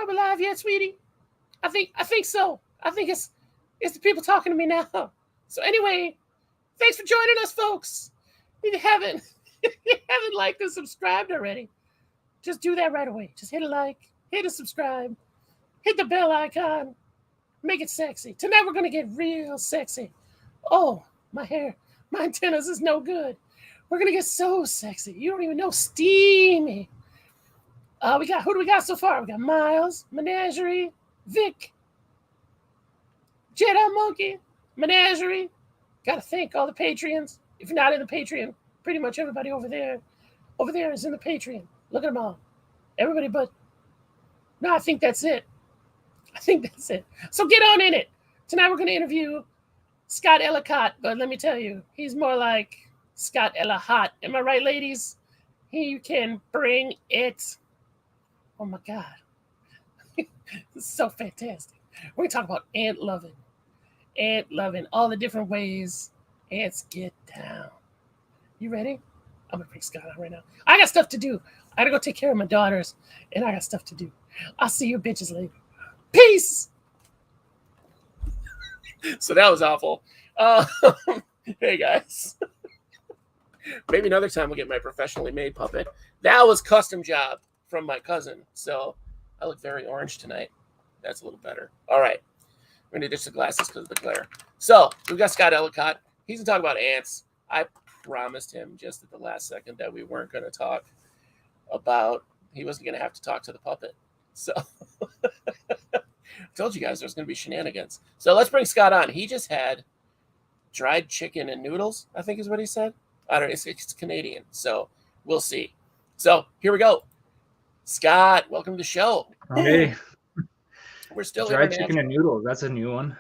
Are we live yet, sweetie? I think so. I think it's the people talking to me now. So anyway, thanks for joining us, folks. If you haven't liked and subscribed already, just do that right away. Just hit a like, hit a subscribe, hit the bell icon, make it sexy. Tonight we're gonna get real sexy. Oh, my hair, my antennas is no good. We're gonna get so sexy. You don't even know, steamy. Who do we got so far? We got Miles, Menagerie, Vic, Jedi Monkey, Menagerie. Gotta thank all the Patreons. If you're not in the Patreon, pretty much everybody over there is in the Patreon. Look at them all. Everybody but... No, I think that's it. So get on in it. Tonight we're going to interview Scot Ellacot, but let me tell you, he's more like Scot Ellacot. Am I right, ladies? He can bring it. Oh my God. This is so fantastic. We're going to talk about ant loving, all the different ways ants get down. You ready? I'm going to bring Scot on right now. I got stuff to do. I got to go take care of my daughters, and I got stuff to do. I'll see you bitches later. Peace! So that was awful. Hey, guys. Maybe another time we'll get my professionally made puppet. That was custom job from my cousin. So I look very orange tonight. That's a little better. All right. We're going to ditch the glasses because of the glare. So we've got Scot Ellacot. He's going to talk about ants. I promised him just at the last second that we weren't going to talk about, he wasn't going to have to talk to the puppet. So I told you guys there's going to be shenanigans. So let's bring Scot on. He just had dried chicken and noodles, I think is what he said. I don't know. It's Canadian. So we'll see. So here we go. Scot, welcome to the show. Hey. We're still dried chicken and noodles. That's a new one.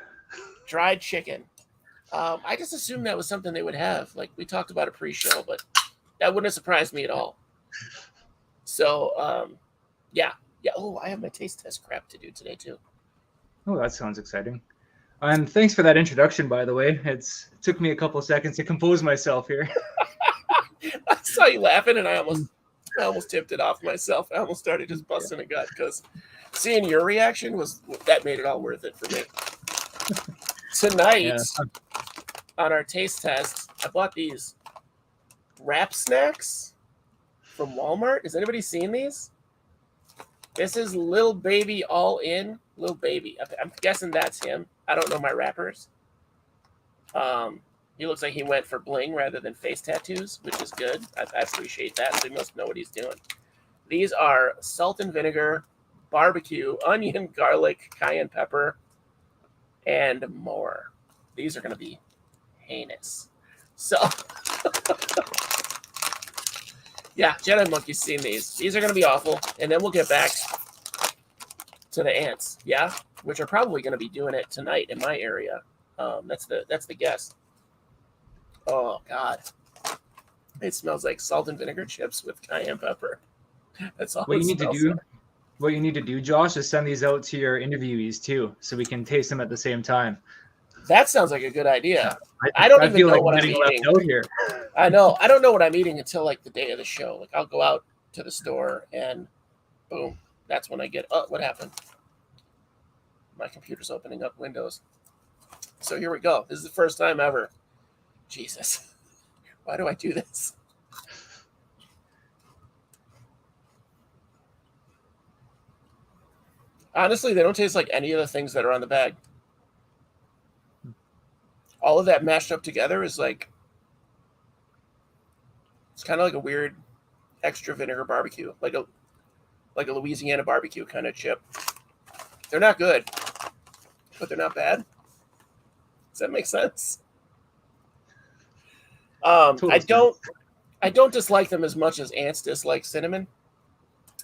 Dried chicken. I just assumed that was something they would have. Like we talked about a pre-show, but that wouldn't have surprised me at all. So, yeah. Oh, I have my taste test crap to do today too. Oh, that sounds exciting. And thanks for that introduction, by the way. It took me a couple of seconds to compose myself here. I saw you laughing, and I almost tipped it off myself. I almost started just busting a gut because seeing your reaction that made it all worth it for me. Tonight, on our taste test, I bought these wrap snacks from Walmart. Has anybody seen these? This is Lil Baby All In. Lil Baby. I'm guessing that's him. I don't know my rappers. He looks like he went for bling rather than face tattoos, which is good. I appreciate that. So he must know what he's doing. These are salt and vinegar, barbecue, onion, garlic, cayenne pepper, and more. These are going to be heinous. So, yeah, Jedi Monkey's seen these. These are going to be awful. And then we'll get back to the ants, yeah? Which are probably going to be doing it tonight in my area. That's the guess. Oh, God. It smells like salt and vinegar chips with cayenne pepper. That's all. What you need to do, Josh, is send these out to your interviewees too, so we can taste them at the same time. That sounds like a good idea. I don't even know what I'm eating. Out here. I know. I don't know what I'm eating until like the day of the show. Like I'll go out to the store and boom, that's when I get. Oh, what happened? My computer's opening up Windows. So here we go. This is the first time ever. Jesus, why do I do this? Honestly, they don't taste like any of the things that are on the bag. All of that mashed up together is like, it's kind of like a weird extra vinegar barbecue, like a Louisiana barbecue kind of chip. They're not good, but they're not bad. Does that make sense? I don't dislike them as much as ants dislike cinnamon.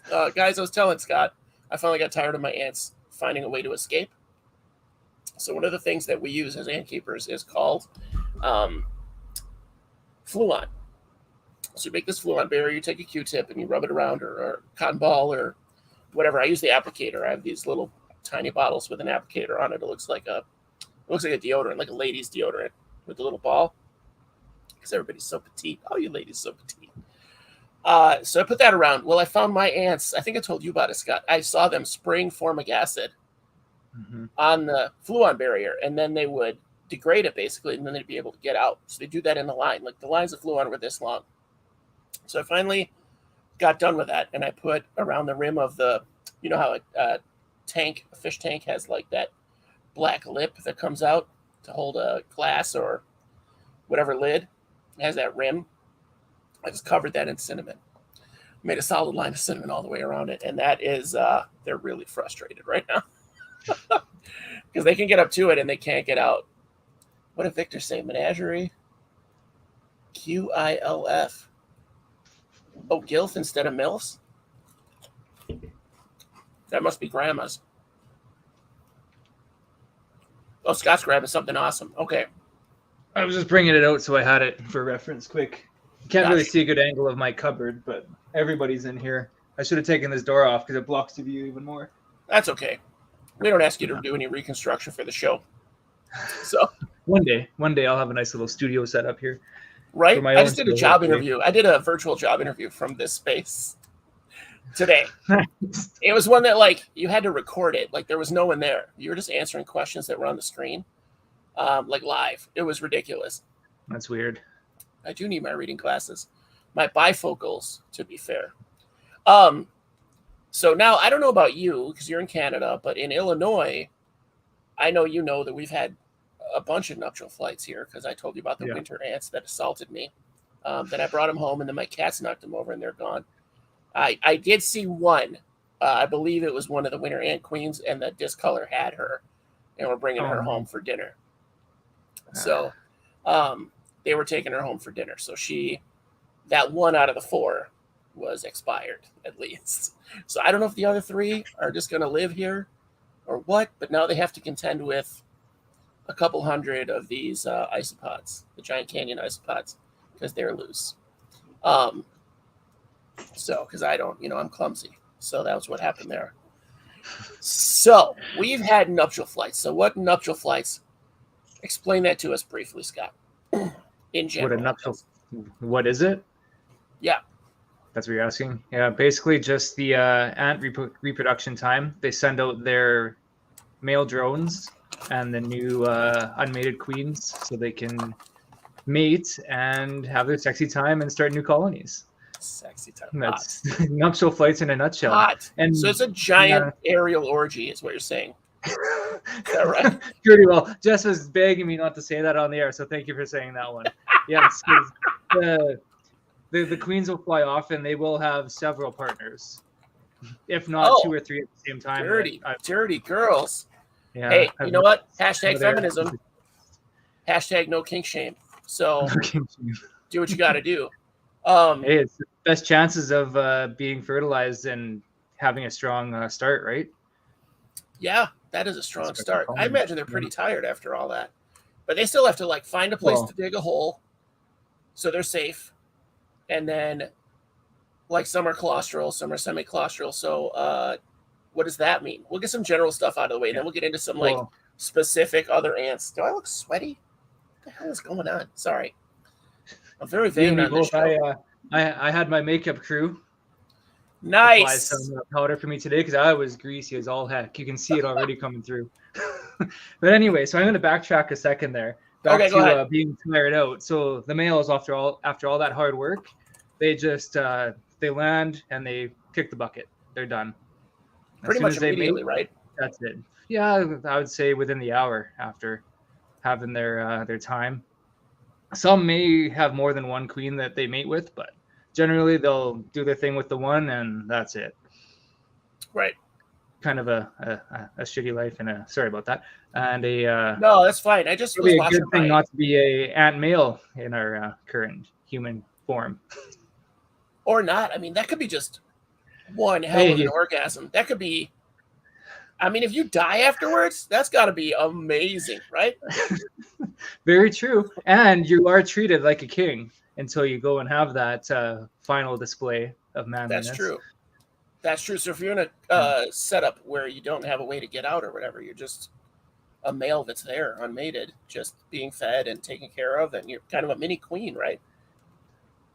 Guys, I was telling Scott, I finally got tired of my ants finding a way to escape. So one of the things that we use as ant keepers is called Fluon. So you make this Fluon barrier, you take a Q-tip and you rub it around or cotton ball or whatever. I use the applicator. I have these little tiny bottles with an applicator on it. It looks like a deodorant, like a lady's deodorant with a little ball. Because everybody's so petite. Oh, you ladies so petite. So I put that around. Well, I found my ants. I think I told you about it, Scott. I saw them spraying formic acid on the fluon barrier, and then they would degrade it basically, and then they'd be able to get out. So they do that in the line. Like the lines of fluon were this long. So I finally got done with that, and I put around the rim of the, you know how a fish tank has like that black lip that comes out to hold a glass or whatever lid. It has that rim. I just covered that in cinnamon. Made a solid line of cinnamon all the way around it, and that is they're really frustrated right now because they can get up to it and they can't get out. What did Victor say? Menagerie? QILF. Oh, Gilf instead of MILFs? That must be grandma's. Oh, Scott's grabbing something awesome. Okay. I was just bringing it out so I had it for reference quick. You can't really see a good angle of my cupboard, but everybody's in here. I should have taken this door off because it blocks the view even more. That's okay. We don't ask you to do any reconstruction for the show. So one day I'll have a nice little studio set up here. Right? I just did a job interview. I did a virtual job interview from this space today. It was one that, like, you had to record it. Like, there was no one there. You were just answering questions that were on the screen, like live. It was ridiculous. That's weird. I do need my reading glasses. My bifocals, to be fair. So now, I don't know about you, because you're in Canada, but in Illinois, I know you know that we've had a bunch of nuptial flights here because I told you about the winter ants that assaulted me. Then I brought them home, and then my cats knocked them over, and they're gone. I did see one. I believe it was one of the winter ant queens, and the discolor had her, and we're bringing her home for dinner. So they were taking her home for dinner. So that one out of the 4 was expired, at least. So I don't know if the other 3 are just going to live here or what, but now they have to contend with a couple hundred of these isopods, the giant canyon isopods, because they're loose. So, because I don't, I'm clumsy. So that was what happened there. So we've had nuptial flights. So what nuptial flights? Explain that to us briefly, Scott. In general. What is it? Yeah. That's what you're asking? Yeah, basically just the ant reproduction time. They send out their male drones and the new unmated queens so they can mate and have their sexy time and start new colonies. Sexy time. That's nuptial flights in a nutshell. Hot. And so it's a giant aerial orgy is what you're saying. Is that right? Pretty well. Jess was begging me not to say that on the air, so thank you for saying that one. Yes, the queens will fly off and they will have several partners, if not 2 or 3 at the same time. Dirty girls. Yeah. Hey, you know what? Hashtag feminism. Hashtag no kink shame. So do what you got to do. Hey, it's the best chances of being fertilized and having a strong start, right? Yeah, that is a strong start. I imagine they're pretty tired after all that. But they still have to find a place to dig a hole so they're safe. And then some are claustral, some are semi-claustral. So what does that mean? We'll get some general stuff out of the way, and then we'll get into some specific other ants. Do I look sweaty? What the hell is going on? Sorry. I'm very vain on this show. I had my makeup crew apply some powder for me today because I was greasy as all heck. You can see it already coming through. But anyway, so I'm going to backtrack a second there. Back to being tired out. So the males, after all that hard work, they just they land and they kick the bucket. They're done. Pretty much immediately, right? That's it. Yeah, I would say within the hour after having their time. Some may have more than one queen that they mate with, but generally they'll do their thing with the one, and that's it. Right. Kind of a shitty life, and sorry about that. And no, that's fine. I just was watching. A good thing not to be a ant male in our current human form. Or not. I mean, that could be just one hell of an orgasm. That could be. I mean, if you die afterwards, that's got to be amazing, right? Very true. And you are treated like a king until you go and have that final display of manliness. That's true. That's true. So if you're in a setup where you don't have a way to get out or whatever, you're just a male that's there, unmated, just being fed and taken care of, and you're kind of a mini queen, right?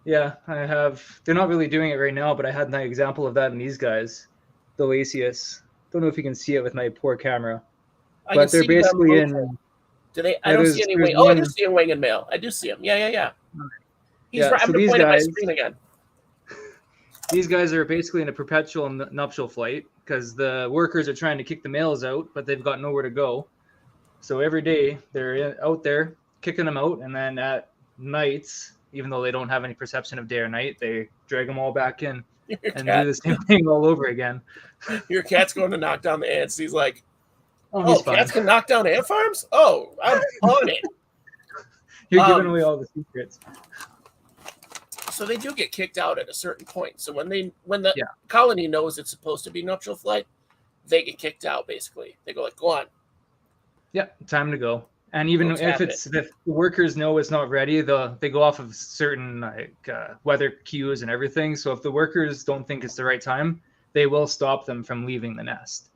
Yeah, I have. They're not really doing it right now, but I had an example of that in these guys, the Lasius. Don't know if you can see it with my poor camera, I can but they're see them. basically Okay. in. Do they? I Yeah, don't see any there's wing. Oh, I do one. see a wing and male. I do see him. Yeah, yeah, yeah. He's Yeah, right. I'm so gonna these point at my guys, screen again. these guys are basically in a perpetual nuptial flight because the workers are trying to kick the males out, but they've got nowhere to go. So every day they're out there kicking them out, and then at nights, even though they don't have any perception of day or night, they drag them all back in Your and do cat. the same thing all over again. Your cat's going to knock down the ants. He's like, Oh, "Oh, he's fine. cats can knock down ant farms? Oh, I'm on it." You're giving away all the secrets. So they do get kicked out at a certain point. So when the Yeah. colony knows it's supposed to be nuptial flight, they get kicked out. Basically, they go like, "Go on." Yeah, time to go. And even What's if it's if the workers know it's not ready, they go off of certain weather cues and everything. So if the workers don't think it's the right time, they will stop them from leaving the nest.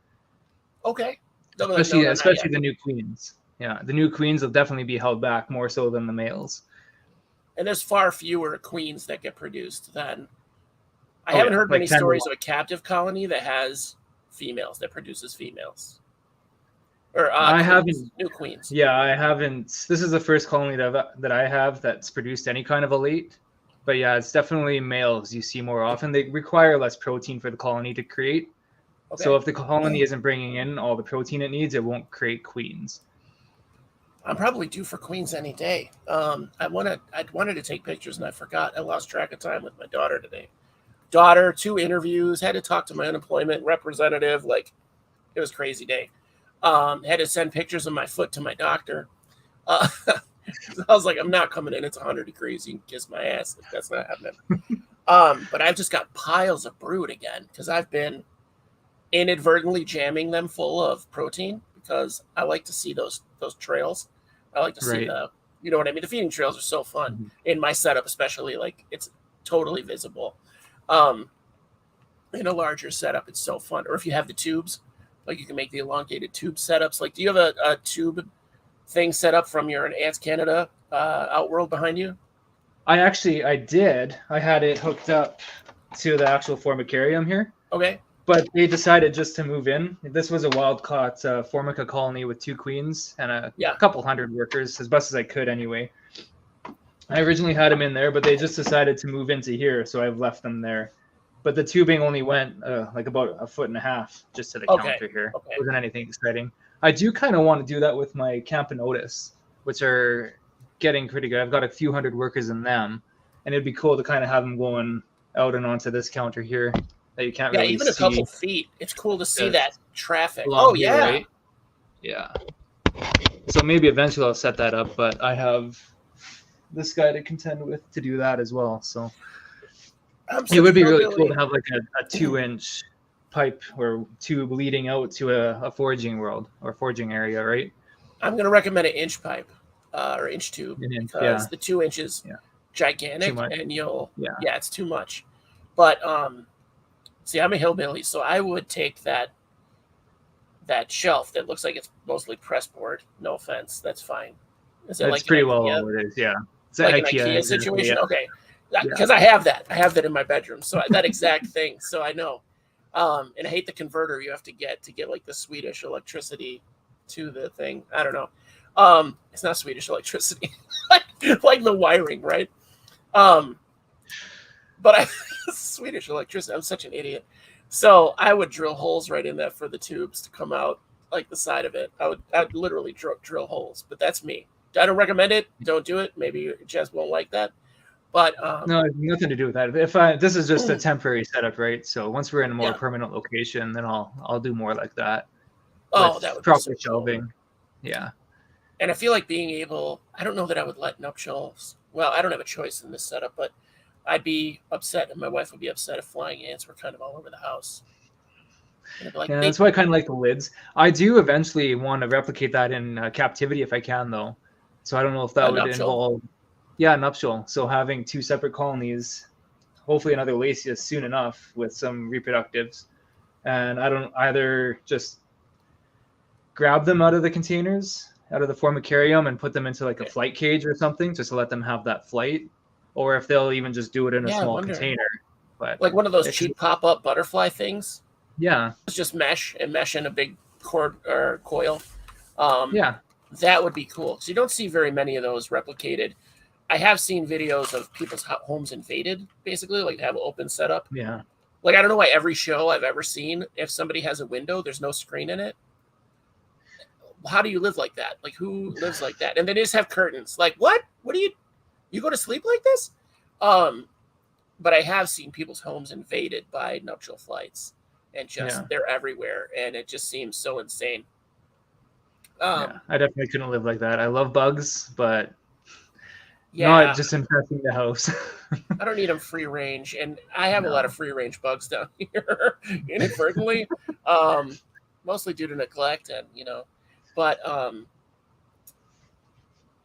Okay. Especially the new queens. Yeah, the new queens will definitely be held back more so than the males. And there's far fewer queens that get produced than. I haven't heard many stories of a captive colony that has females, that produces females. Or I haven't new queens. Yeah, I haven't. This is the first colony that I have that's produced any kind of elate. But yeah, it's definitely males you see more often. They require less protein for the colony to create. Okay. So if the colony isn't bringing in all the protein it needs, it won't create queens. I'm probably due for queens any day. I wanted to take pictures and I forgot. I lost track of time with my daughter today. 2 interviews, had to talk to my unemployment representative. Like, it was a crazy day. Had to send pictures of my foot to my doctor. I was like, I'm not coming in. It's 100 degrees. You can kiss my ass. That's not happening. But I've just got piles of brood again because I've been inadvertently jamming them full of protein because I like to see those trails. I like to see the, you know what I mean? The feeding trails are so fun in my setup, especially. Like, it's totally visible. In a larger setup, it's so fun. Or if you have the tubes, like you can make the elongated tube setups. Like, do you have a tube thing set up from your Ants Canada Outworld behind you? I did. I had it hooked up to the actual formicarium here. Okay. But they decided just to move in. This was a wild-caught formica colony with 2 queens and a couple hundred workers, as best as I could anyway. I originally had them in there, but they just decided to move into here, so I've left them there. But the tubing only went like about 1.5 feet just to the counter here. Okay. It wasn't anything exciting. I do kind of want to do that with my Camponotus, which are getting pretty good. I've got a few hundred workers in them, and it'd be cool to kind of have them going out and onto this counter here that you can't really see. Yeah, even a couple feet. It's cool to see that traffic. Oh, yeah. Here, right? Yeah. So maybe eventually I'll set that up, but I have this guy to contend with to do that as well. So it would be really cool to have like a 2-inch pipe or tube leading out to a foraging world or foraging area, right? I'm going to recommend an inch pipe or inch tube because the 2 inches gigantic and it's too much. But see, I'm a hillbilly, so I would take that shelf that looks like it's mostly pressboard. No offense, that's fine. That's like pretty well what it is, yeah. It's like an IKEA situation. Yeah. Okay, because I have that. I have that in my bedroom, so that exact thing. So I know. And I hate the converter you have to get like the Swedish electricity to the thing. I don't know. It's not Swedish electricity, like the wiring, right? But Swedish electricity. I'm such an idiot. So I would drill holes right in that for the tubes to come out like the side of it. I'd literally drill holes, but that's me. I don't recommend it. Don't do it. Maybe Jess won't like that. But no, nothing to do with that. This is just a temporary setup, right? So once we're in a more permanent location, then I'll do more like that. Oh, that would proper be so shelving. Cool. Yeah. And I feel like being able, I don't know that I would let nuptials. Well, I don't have a choice in this setup, but I'd be upset, and my wife would be upset if flying ants were kind of all over the house. Like, yeah, that's why I kind of like the lids. I do eventually want to replicate that in captivity if I can, though. So I don't know if that would involve, nuptial. So having 2 separate colonies, hopefully another Lasius soon enough with some reproductives, and I don't either just grab them out of the containers, out of the formicarium, and put them into like a flight cage or something, just to let them have that flight. or if they'll even just do it in a I small wonder. container. But like one of those cheap pop-up butterfly things. Yeah. It's just mesh in a big cord or coil. Yeah. That would be cool. So you don't see very many of those replicated. I have seen videos of people's homes invaded, basically, like have an open setup. Yeah. Like, I don't know why every show I've ever seen, if somebody has a window, there's no screen in it. How do you live like that? Like, who lives like that? And then they just have curtains. Like, what? What do you go to sleep like this? But I have seen people's homes invaded by nuptial flights, and just they're everywhere, and it just seems so insane. I definitely couldn't live like that. I love bugs, but not just infesting the house. I don't need them free range, and I have a lot of free range bugs down here inadvertently, mostly due to neglect, and but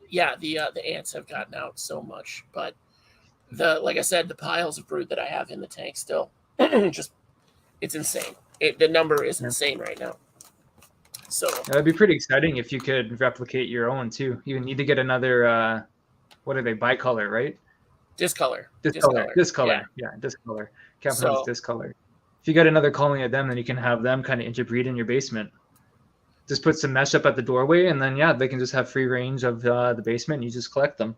the ants have gotten out so much, but like I said, the piles of brood that I have in the tank still, it's insane. The number is insane right now. So that'd be pretty exciting if you could replicate your own too. You need to get another. What are they? Bicolor, right? Discolor. Yeah, discolor. Campanotis discolor. If you got another colony of them, then you can have them kind of interbreed in your basement. Just put some mesh up at the doorway, and then they can just have free range of the basement, and you just collect them.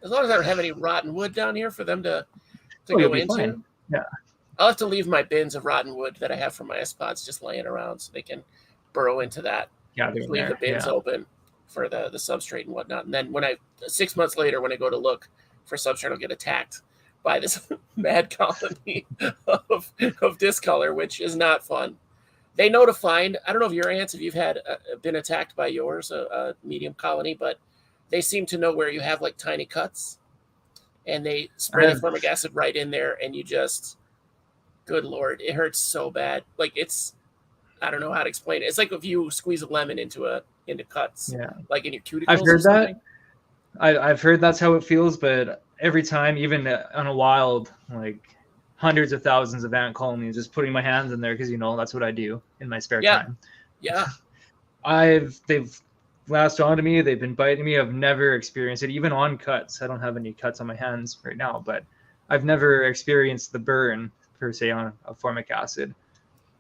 As long as I don't have any rotten wood down here for them to go into. Fine. Yeah. I'll have to leave my bins of rotten wood that I have from my S-pods just laying around so they can burrow into that. Leave the bins open for the substrate and whatnot. And then 6 months later, when I go to look for substrate, I'll get attacked by this mad colony of discolor, which is not fun. They know to find. I don't know if your ants, if you've been attacked by yours, a medium colony, but they seem to know where you have like tiny cuts, and they spray the formic acid right in there, and you just, good Lord, it hurts so bad. Like I don't know how to explain it. It's like if you squeeze a lemon into cuts, like in your cuticles. I've heard that. I've heard that's how it feels, but every time, even on a wild, like hundreds of thousands of ant colonies, just putting my hands in there because that's what I do in my spare time. Yeah. They've latched onto me. They've been biting me. I've never experienced it, even on cuts. I don't have any cuts on my hands right now, but I've never experienced the burn per se on a formic acid.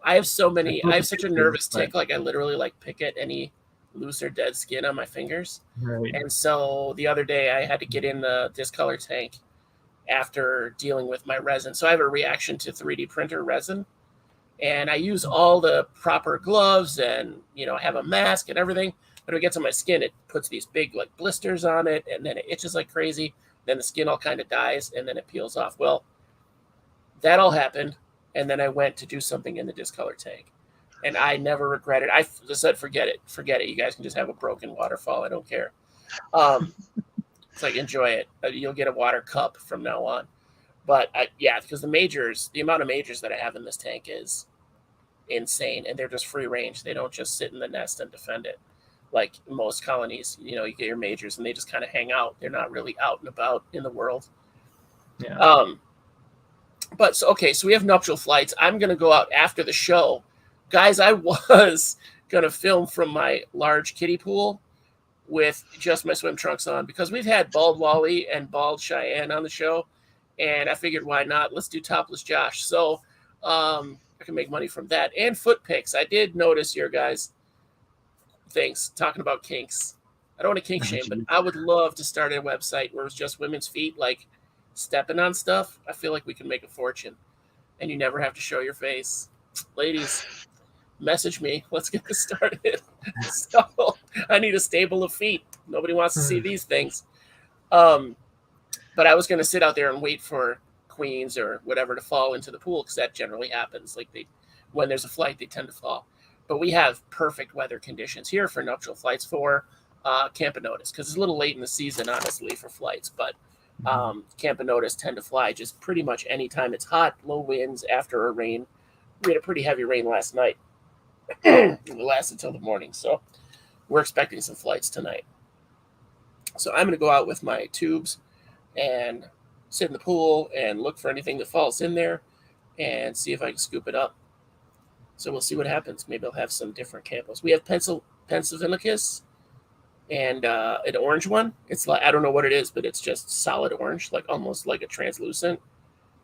I have such a nervous tick. Like I literally pick at any loose or dead skin on my fingers. Right. And so the other day I had to get in the discolor tank after dealing with my resin. So I have a reaction to 3D printer resin, and I use all the proper gloves and, I have a mask and everything. But when it gets on my skin, it puts these big blisters on it, and then it itches like crazy. Then the skin all kind of dies, and then it peels off. Well, that all happened. And then I went to do something in the discolor tank, and I never regretted it. I just said, forget it. You guys can just have a broken waterfall. I don't care. It's like, enjoy it. You'll get a water cup from now on. But because the amount of majors that I have in this tank is insane, and they're just free range. They don't just sit in the nest and defend it. Like most colonies, you get your majors and they just kind of hang out. They're not really out and about in the world. Yeah. But so we have nuptial flights. I'm going to go out after the show. Guys, I was going to film from my large kiddie pool with just my swim trunks on, because we've had Bald Wally and Bald Cheyenne on the show, and I figured, why not? Let's do Topless Josh. So I can make money from that. And foot pics. I did notice your guys' things talking about kinks. I don't want to kink shame, but I would love to start a website where it's just women's feet, stepping on stuff. I feel like we can make a fortune, and you never have to show your face. Ladies, message me. Let's get this started. So I need a stable of feet. Nobody wants to see these things. But I was going to sit out there and wait for queens or whatever to fall into the pool, because that generally happens. When there's a flight, they tend to fall. But we have perfect weather conditions here for nuptial flights for Campanotis, because it's a little late in the season, honestly, for flights. But Campanotis tend to fly just pretty much anytime it's hot, low winds, after a rain. We had a pretty heavy rain last night. It lasted until the morning, so we're expecting some flights tonight. So I'm going to go out with my tubes and sit in the pool and look for anything that falls in there and see if I can scoop it up. So we'll see what happens. Maybe I'll have some different campos. We have Pennsylvanicus and an orange one. It's like, I don't know what it is, but it's just solid orange, like almost like a translucent.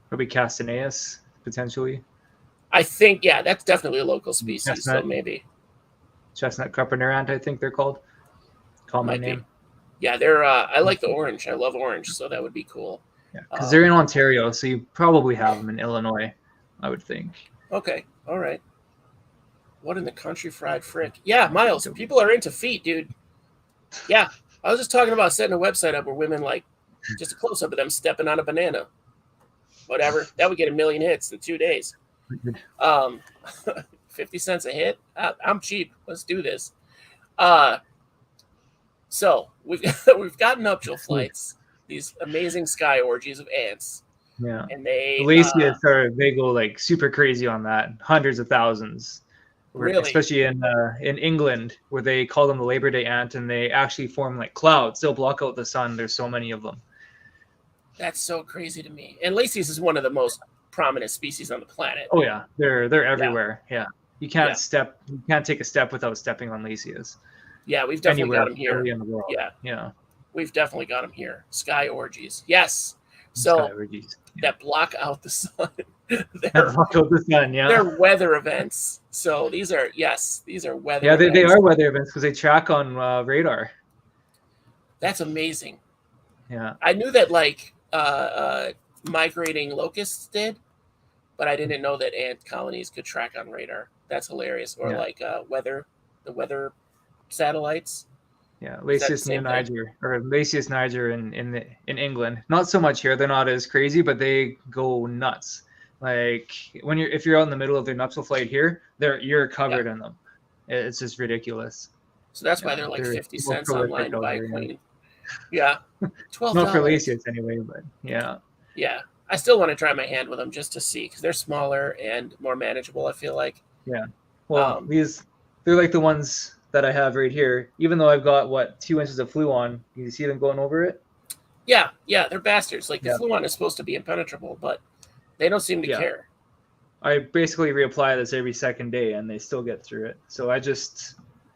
Probably Castaneus, potentially. I think, yeah, that's definitely a local species. Chestnut. So maybe Chestnut carpenter ant, I think they're called. Common name. Yeah, they're. I like the orange. I love orange, so that would be cool. Yeah, because they're in Ontario, so you probably have them in Illinois, I would think. Okay, all right. What in the country fried frick? Yeah, Miles, people are into feet, dude. Yeah, I was just talking about setting a website up where women like just a close up of them stepping on a banana. Whatever, that would get 1 million hits in 2 days. 50 cents a hit. I'm cheap. Let's do this. So we've got nuptial flights, these amazing sky orgies of ants. Yeah, and they they go like super crazy on that, hundreds of thousands. Really? Especially in England, where they call them the Labor Day ant, and they actually form like clouds. They'll block out the sun. There's so many of them. That's so crazy to me. And Lacey's is one of the most prominent species on the planet. Oh yeah, they're everywhere. Yeah, you can't take a step without stepping on Lacey's. Yeah, we've definitely got them here. In the world. Yeah, we've definitely got them here. Sky orgies, yes. So that block out the sun. They're weather events. So these are weather. Yeah, they are weather events because they track on radar. That's amazing. Yeah, I knew that like migrating locusts did, but I didn't know that ant colonies could track on radar. That's hilarious. Or like the weather satellites. Yeah, Lasius niger or Lasius niger in England. Not so much here. They're not as crazy, but they go nuts. Like if you're out in the middle of their nuptial flight here, you're covered in them. It's just ridiculous. So that's why they're like 50 cents online to buy a queen. Yeah, $12. Not for Lasius anyway, but yeah. Yeah, I still want to try my hand with them just to see because they're smaller and more manageable. I feel like. Yeah. Well, they're like the ones that I have right here. Even though I've got 2 inches of flu on, you see them going over it. Yeah, they're bastards. Like the flu on is supposed to be impenetrable, but they don't seem to care. I basically reapply this every second day, and they still get through it. So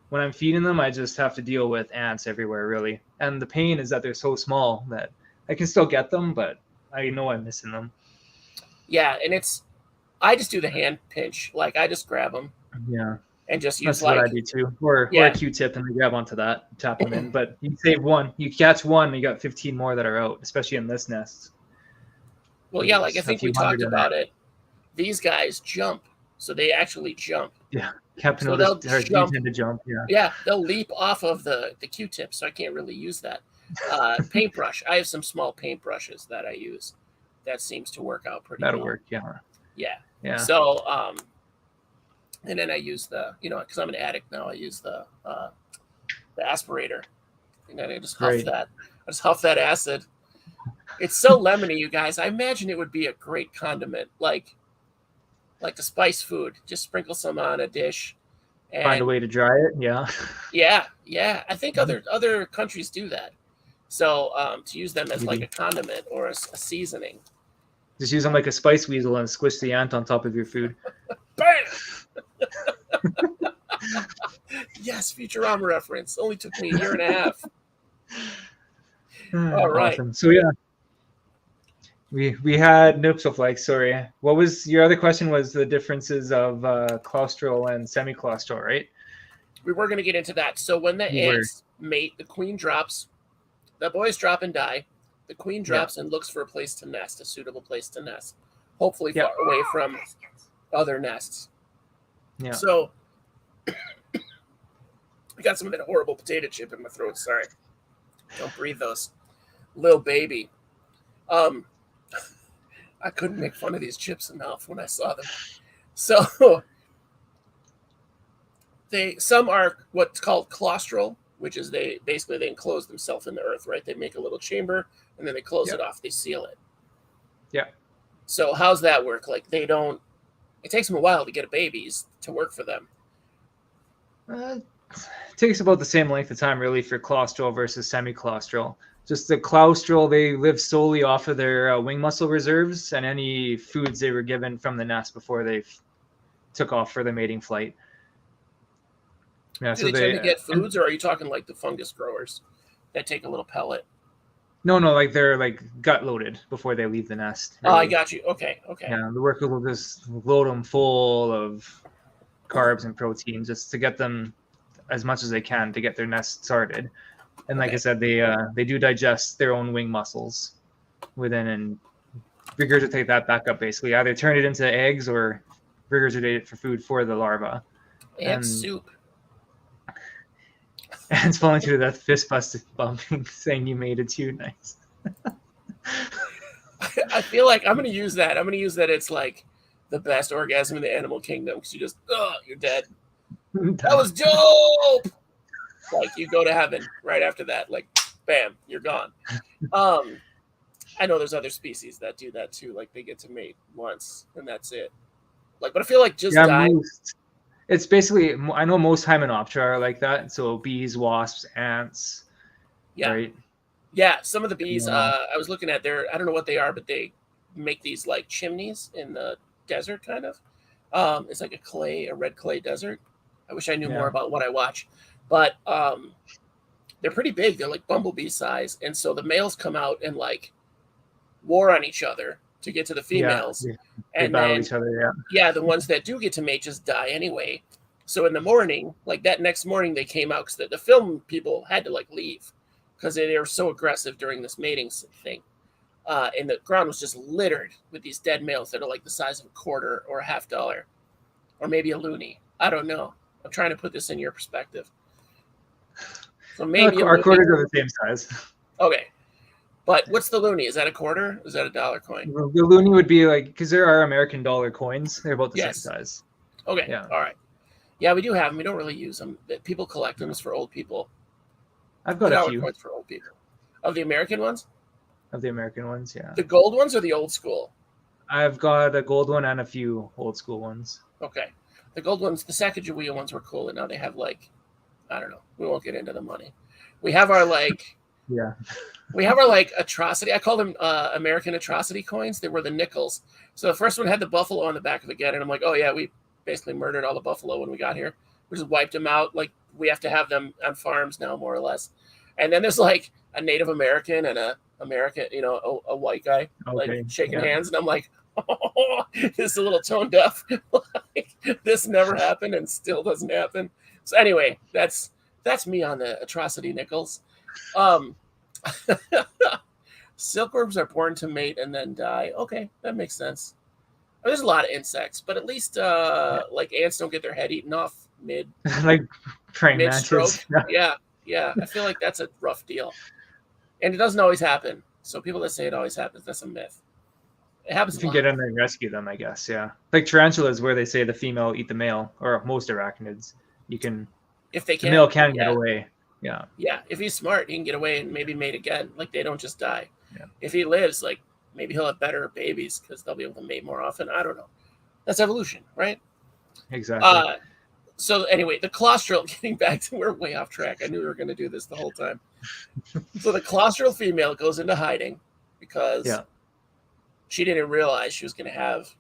when I'm feeding them, I just have to deal with ants everywhere, really. And the pain is that they're so small that I can still get them, but I know I'm missing them. Yeah, and I just do the hand pinch. Like I just grab them. Yeah. And just use what I do too, or a Q-tip, and they grab onto that, tap them in. But you save one, you catch one, and you got 15 more that are out, especially in this nest. Well, yeah, like I think we talked about it. These guys jump, so they actually jump. Yeah, Captain tend to jump. Yeah, they'll leap off of the Q-tip, so I can't really use that. Paintbrush. I have some small paintbrushes that I use. That seems to work out pretty. That'll work. Yeah. Yeah. So and then I use because I'm an addict now, I use the aspirator. And then I just huff that. I just huff that acid. It's so lemony, you guys. I imagine it would be a great condiment, like the spice food. Just sprinkle some on a dish. And find a way to dry it, Yeah. I think other countries do that. So to use them as like a condiment or a seasoning. Just use them like a spice weasel and squish the ant on top of your food. Bam! Yes, Futurama reference. Only took me 1.5 years. All right. Awesome. So we had nuptial flights. Sorry, what was your other question? Was the differences of claustral and semi-claustral, right? We were going to get into that. So when the ants mate, the queen drops. The boys drop and die. The queen drops and looks for a place to nest, a suitable place to nest, hopefully far away from other nests. Yeah. So I got some of that horrible potato chip in my throat. Sorry. Don't breathe those. Little baby. I couldn't make fun of these chips enough when I saw them. So some are what's called claustral, which is they enclose themselves in the earth, right? They make a little chamber and then they close it off. They seal it. Yeah. So how's that work? Like it takes them a while to get a baby to work for them. It takes about the same length of time, really, for claustral versus semi-claustral. Just the claustral, they live solely off of their wing muscle reserves and any foods they were given from the nest before they took off for the mating flight. Yeah, Do they tend to get foods, or are you talking like the fungus growers that take a little pellet? No, like they're like gut loaded before they leave the nest. Really. Oh, I really. got you. Okay. Yeah, the worker will just load them full of carbs and protein just to get them as much as they can to get their nest started. And like I said, they do digest their own wing muscles within and regurgitate that back up, basically. Either turn it into eggs or regurgitate it for food for the larva. And soup. And it's falling to death, fist bumping, saying you made it too nice. I feel like I'm going to use that. I'm going to use that it's like the best orgasm in the animal kingdom because you just, you're dead. That was dope! Like, you go to heaven right after that. Like, bam, you're gone. I know there's other species that do that too. Like, they get to mate once, and that's it. Like, but I feel like just dying... It's basically, I know most Hymenoptera are like that. So bees, wasps, ants. Yeah. Right? Yeah, some of the bees, I was looking at I don't know what they are, but they make these like chimneys in the desert, kind of. It's like a red clay desert. I wish I knew more about what I watch. But they're pretty big. They're like bumblebee size. And so the males come out and like war on each other to get to the females. Yeah. And battle then, each other, the ones that do get to mate just die anyway. So in the morning, like that next morning, they came out because the film people had to like leave because they were so aggressive during this mating thing. And the ground was just littered with these dead males that are like the size of a quarter or a $50 or maybe a loonie. I don't know. I'm trying to put this in your perspective. So maybe our quarters are the same size. Okay. But what's the loonie? Is that a quarter? Is that a dollar coin? The loonie would be like, because there are American dollar coins. They're about the same size. Okay. Yeah. All right. Yeah, we do have them. We don't really use them. People collect them. It's for old people. I've got a few. Coins for old people. Of the American ones? Of the American ones, yeah. The gold ones or the old school? I've got a gold one and a few old school ones. Okay. The gold ones, the Sacagawea ones were cool, and now they have like, I don't know. We won't get into the money. We have our like... Yeah. We have our like atrocity. I call them American atrocity coins. They were the nickels. So the first one had the buffalo on the back of it again. And I'm like, oh yeah, we basically murdered all the buffalo when we got here. We just wiped them out. Like we have to have them on farms now, more or less. And then there's like a Native American and a American, a white guy like shaking hands. And I'm like, oh, this is a little tone deaf. Like, this never happened and still doesn't happen. So anyway, that's me on the atrocity nickels. Silkworms are born to mate and then die. Okay, that makes sense. There's a lot of insects, but at least like ants don't get their head eaten off like praying mid-stroke. mantis. Yeah. I feel like that's a rough deal, and it doesn't always happen. So people that say it always happens, that's a myth. It happens. You can get in there and rescue them, I guess. Yeah, like tarantulas, where they say the female eat the male, or most arachnids. You can, if they can, the male can get away. Yeah. Yeah. If he's smart, he can get away and maybe mate again. Like they don't just die. Yeah. If he lives, like maybe he'll have better babies because they'll be able to mate more often. I don't know. That's evolution, right? Exactly. So anyway, the claustral, getting back to, we're way off track. I knew we were going to do this the whole time. So the claustral female goes into hiding because she didn't realize she was going to have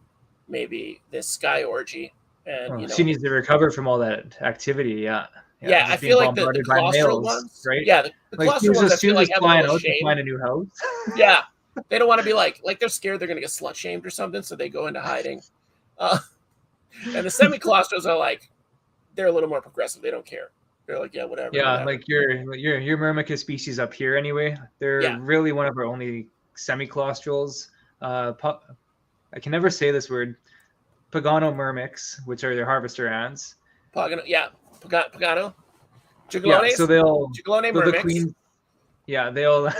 maybe this sky orgy. And she needs to recover from all that activity. Yeah, I feel like the claustral ones, right? Yeah, the claustral ones, I feel like have a little shame. Find a new house. Yeah, they don't want to be like they're scared they're going to get slut shamed or something, so they go into hiding. And the semi-claustrals are like, they're a little more progressive. They don't care. They're like, yeah, whatever. Yeah, whatever. like your Myrmica species up here anyway. They're really one of our only semi-claustrals. I can never say this word. Paganomyrmex, which are their harvester ants. Pagano. Juglones? Yeah, so they'll the queen. Yeah, they'll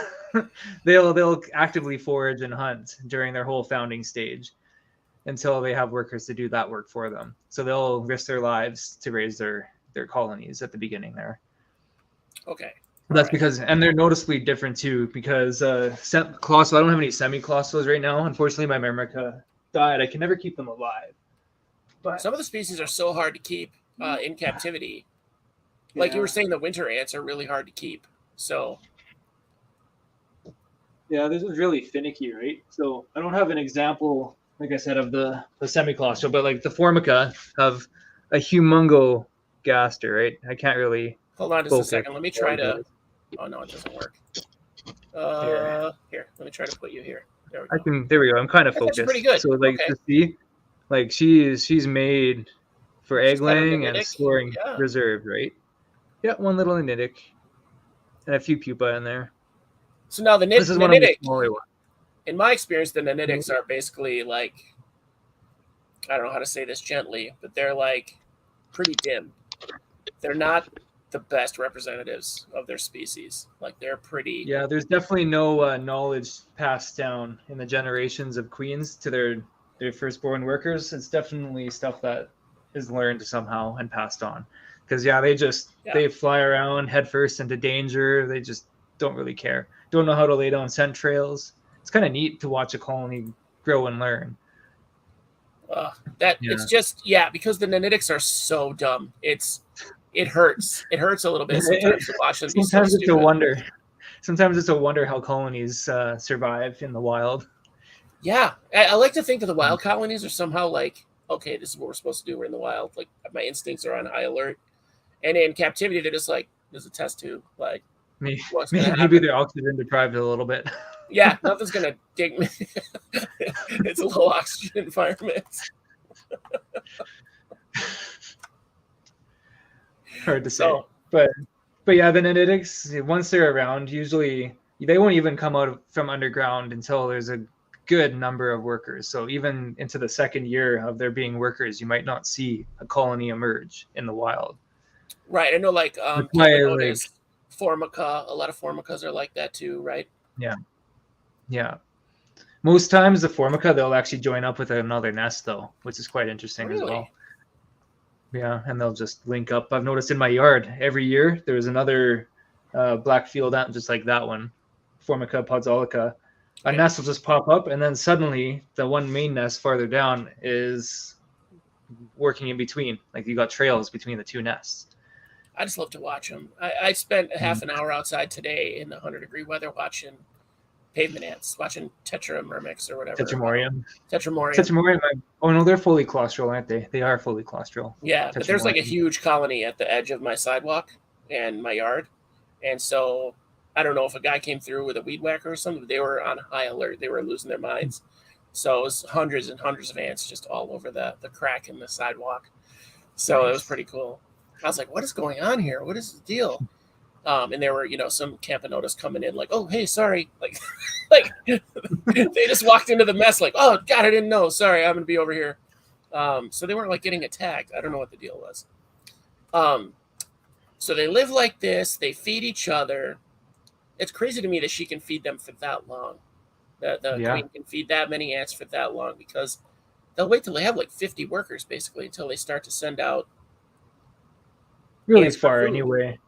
actively forage and hunt during their whole founding stage until they have workers to do that work for them. So they'll risk their lives to raise their colonies at the beginning there. Okay. That's because, and they're noticeably different too, because claustral, I don't have any semi-claustrals right now. Unfortunately, my Myrmica died. I can never keep them alive. But some of the species are so hard to keep in captivity. Like you were saying, the winter ants are really hard to keep. So yeah, this is really finicky, right? So I don't have an example, like I said, of the semi-claustral, but like the Formica have a humongo gassed her, right? I can't really. Hold on just a second. Let me try to. Oh no, it doesn't work. Here, let me try to put you here. There we go. There we go. I'm kind of focused. Pretty good. So like to see, like she's made for egg laying and storing reserved, right? Yeah, one little nanitic and a few pupa in there. So now this is one of the smaller ones. In my experience, the nanitics are basically like, I don't know how to say this gently, but they're like pretty dim. They're not the best representatives of their species. Like they're pretty. Yeah, there's definitely no knowledge passed down in the generations of queens to their firstborn workers. It's definitely stuff that is learned somehow and passed on. Because they fly around headfirst into danger. They just don't really care. Don't know how to lay down scent trails. It's kind of neat to watch a colony grow and learn. It's just because the nanitics are so dumb. It hurts. It hurts a little bit sometimes to watch them. Sometimes it's a wonder. Sometimes it's a wonder how colonies survive in the wild. Yeah, I like to think that the wild colonies are somehow like, okay, this is what we're supposed to do. We're in the wild. Like my instincts are on high alert. And in captivity, they're just like, there's a test tube. Like, maybe they're oxygen deprived a little bit. Yeah, nothing's gonna dig me. It's a low oxygen environment. Hard to say, but yeah, the nanitics, once they're around, usually they won't even come out from underground until there's a good number of workers. So even into the second year of there being workers, you might not see a colony emerge in the wild. Right, I know, like Formica. A lot of Formicas are like that too, right? Yeah. Most times the Formica, they'll actually join up with another nest though, which is quite interesting as well. Yeah, and they'll just link up. I've noticed in my yard every year there's another black field ant just like that one, Formica podzolica. A nest will just pop up, and then suddenly the one main nest farther down is working in between. Like you got trails between the two nests. I just love to watch them. I spent half an hour outside today in the 100-degree weather watching pavement ants, watching Tetramyrmex or whatever. Tetramorium. Oh no, they're fully claustral, aren't they? They are fully claustral. Yeah, but there's like a huge colony at the edge of my sidewalk and my yard, and so I don't know if a guy came through with a weed whacker or something, but they were on high alert. They were losing their minds. So it was hundreds and hundreds of ants just all over the crack in the sidewalk. So It was pretty cool. I was like, what is going on here? What is the deal? And there were, some Camponotus coming in like, oh, hey, sorry. Like they just walked into the mess like, oh, God, I didn't know. Sorry, I'm going to be over here. So they weren't like getting attacked. I don't know what the deal was. So they live like this. They feed each other. It's crazy to me that she can feed them for that long. The queen can feed that many ants for that long because they'll wait till they have like 50 workers basically until they start to send out. Really far anyway.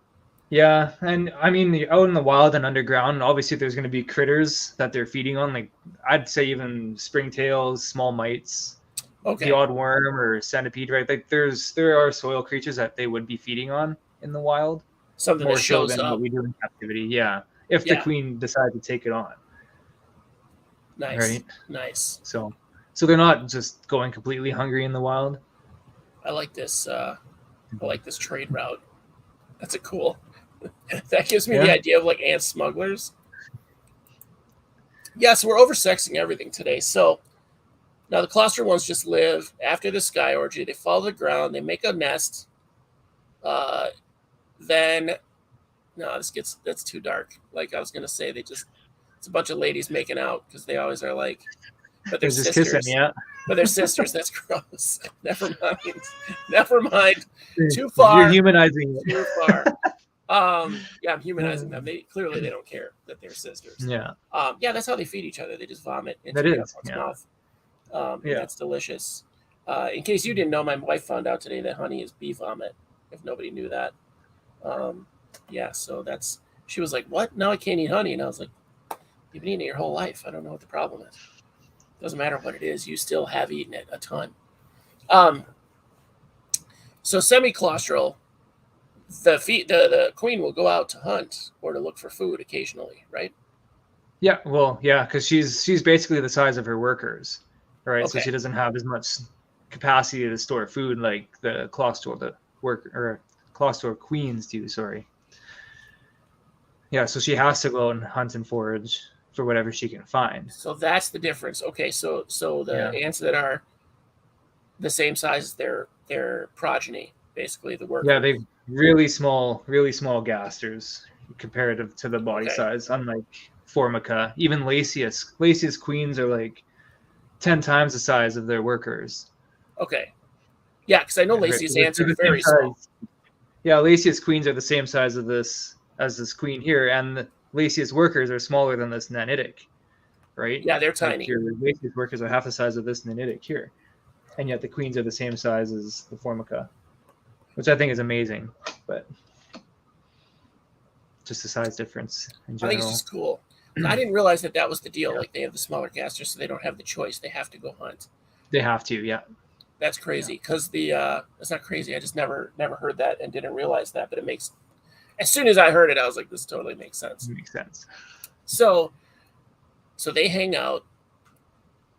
Yeah, and I mean, out in the wild and underground, obviously there's going to be critters that they're feeding on. Like I'd say even springtails, small mites, the odd worm or centipede, right? Like there are soil creatures that they would be feeding on in the wild. Something more that shows so than up. what we do in captivity. Yeah, if the queen decides to take it on. Nice, right? Nice. So they're not just going completely hungry in the wild. I like this. I like this trade route. That's a cool. That gives me the idea of like ant smugglers. Yeah, so we're oversexing everything today. So now the cluster ones just live after the sky orgy. They fall to the ground. They make a nest. Then, no, that's too dark. Like I was gonna say, it's a bunch of ladies making out because they always are like, but they're sisters. Kissing, yeah. But they're sisters. That's gross. Never mind. Too far. You're humanizing it. Too far. I'm humanizing them. They don't care that they're sisters. Yeah. That's how they feed each other. They just vomit into the mouth. That's delicious. In case you didn't know, my wife found out today that honey is bee vomit. If nobody knew that. So she was like, what? Now I can't eat honey. And I was like, you've been eating it your whole life. I don't know what the problem is. Doesn't matter what it is. You still have eaten it a ton. So semi-claustral, the queen will go out to hunt or to look for food occasionally, right? Yeah, well, yeah, because she's basically the size of her workers, right? Okay. So she doesn't have as much capacity to store food like the claustral queens do. Sorry. Yeah, so she has to go out and hunt and forage for whatever she can find. So that's the difference. Okay, so the ants that are the same size as their progeny, basically the workers. Yeah, they've really small gasters comparative to the body size, unlike Formica. Even Lasius. Lasius queens are like 10 times the size of their workers. Okay. Yeah, because I know Lasius ants are very small. Yeah, Lasius queens are the same size as this queen here, and the Lasius workers are smaller than this nanitic, right? Yeah, they're tiny. Your Lasius workers are half the size of this nanitic here, and yet the queens are the same size as the Formica, which I think is amazing, but just a size difference in general. I think it's just cool. I didn't realize that was the deal. Like, they have the smaller casters, so they don't have the choice. They have to go hunt. They have to, yeah. That's crazy, because it's not crazy. I just never heard that and didn't realize that, but it makes. As soon as I heard it, I was like, "This totally makes sense." It makes sense. So they hang out.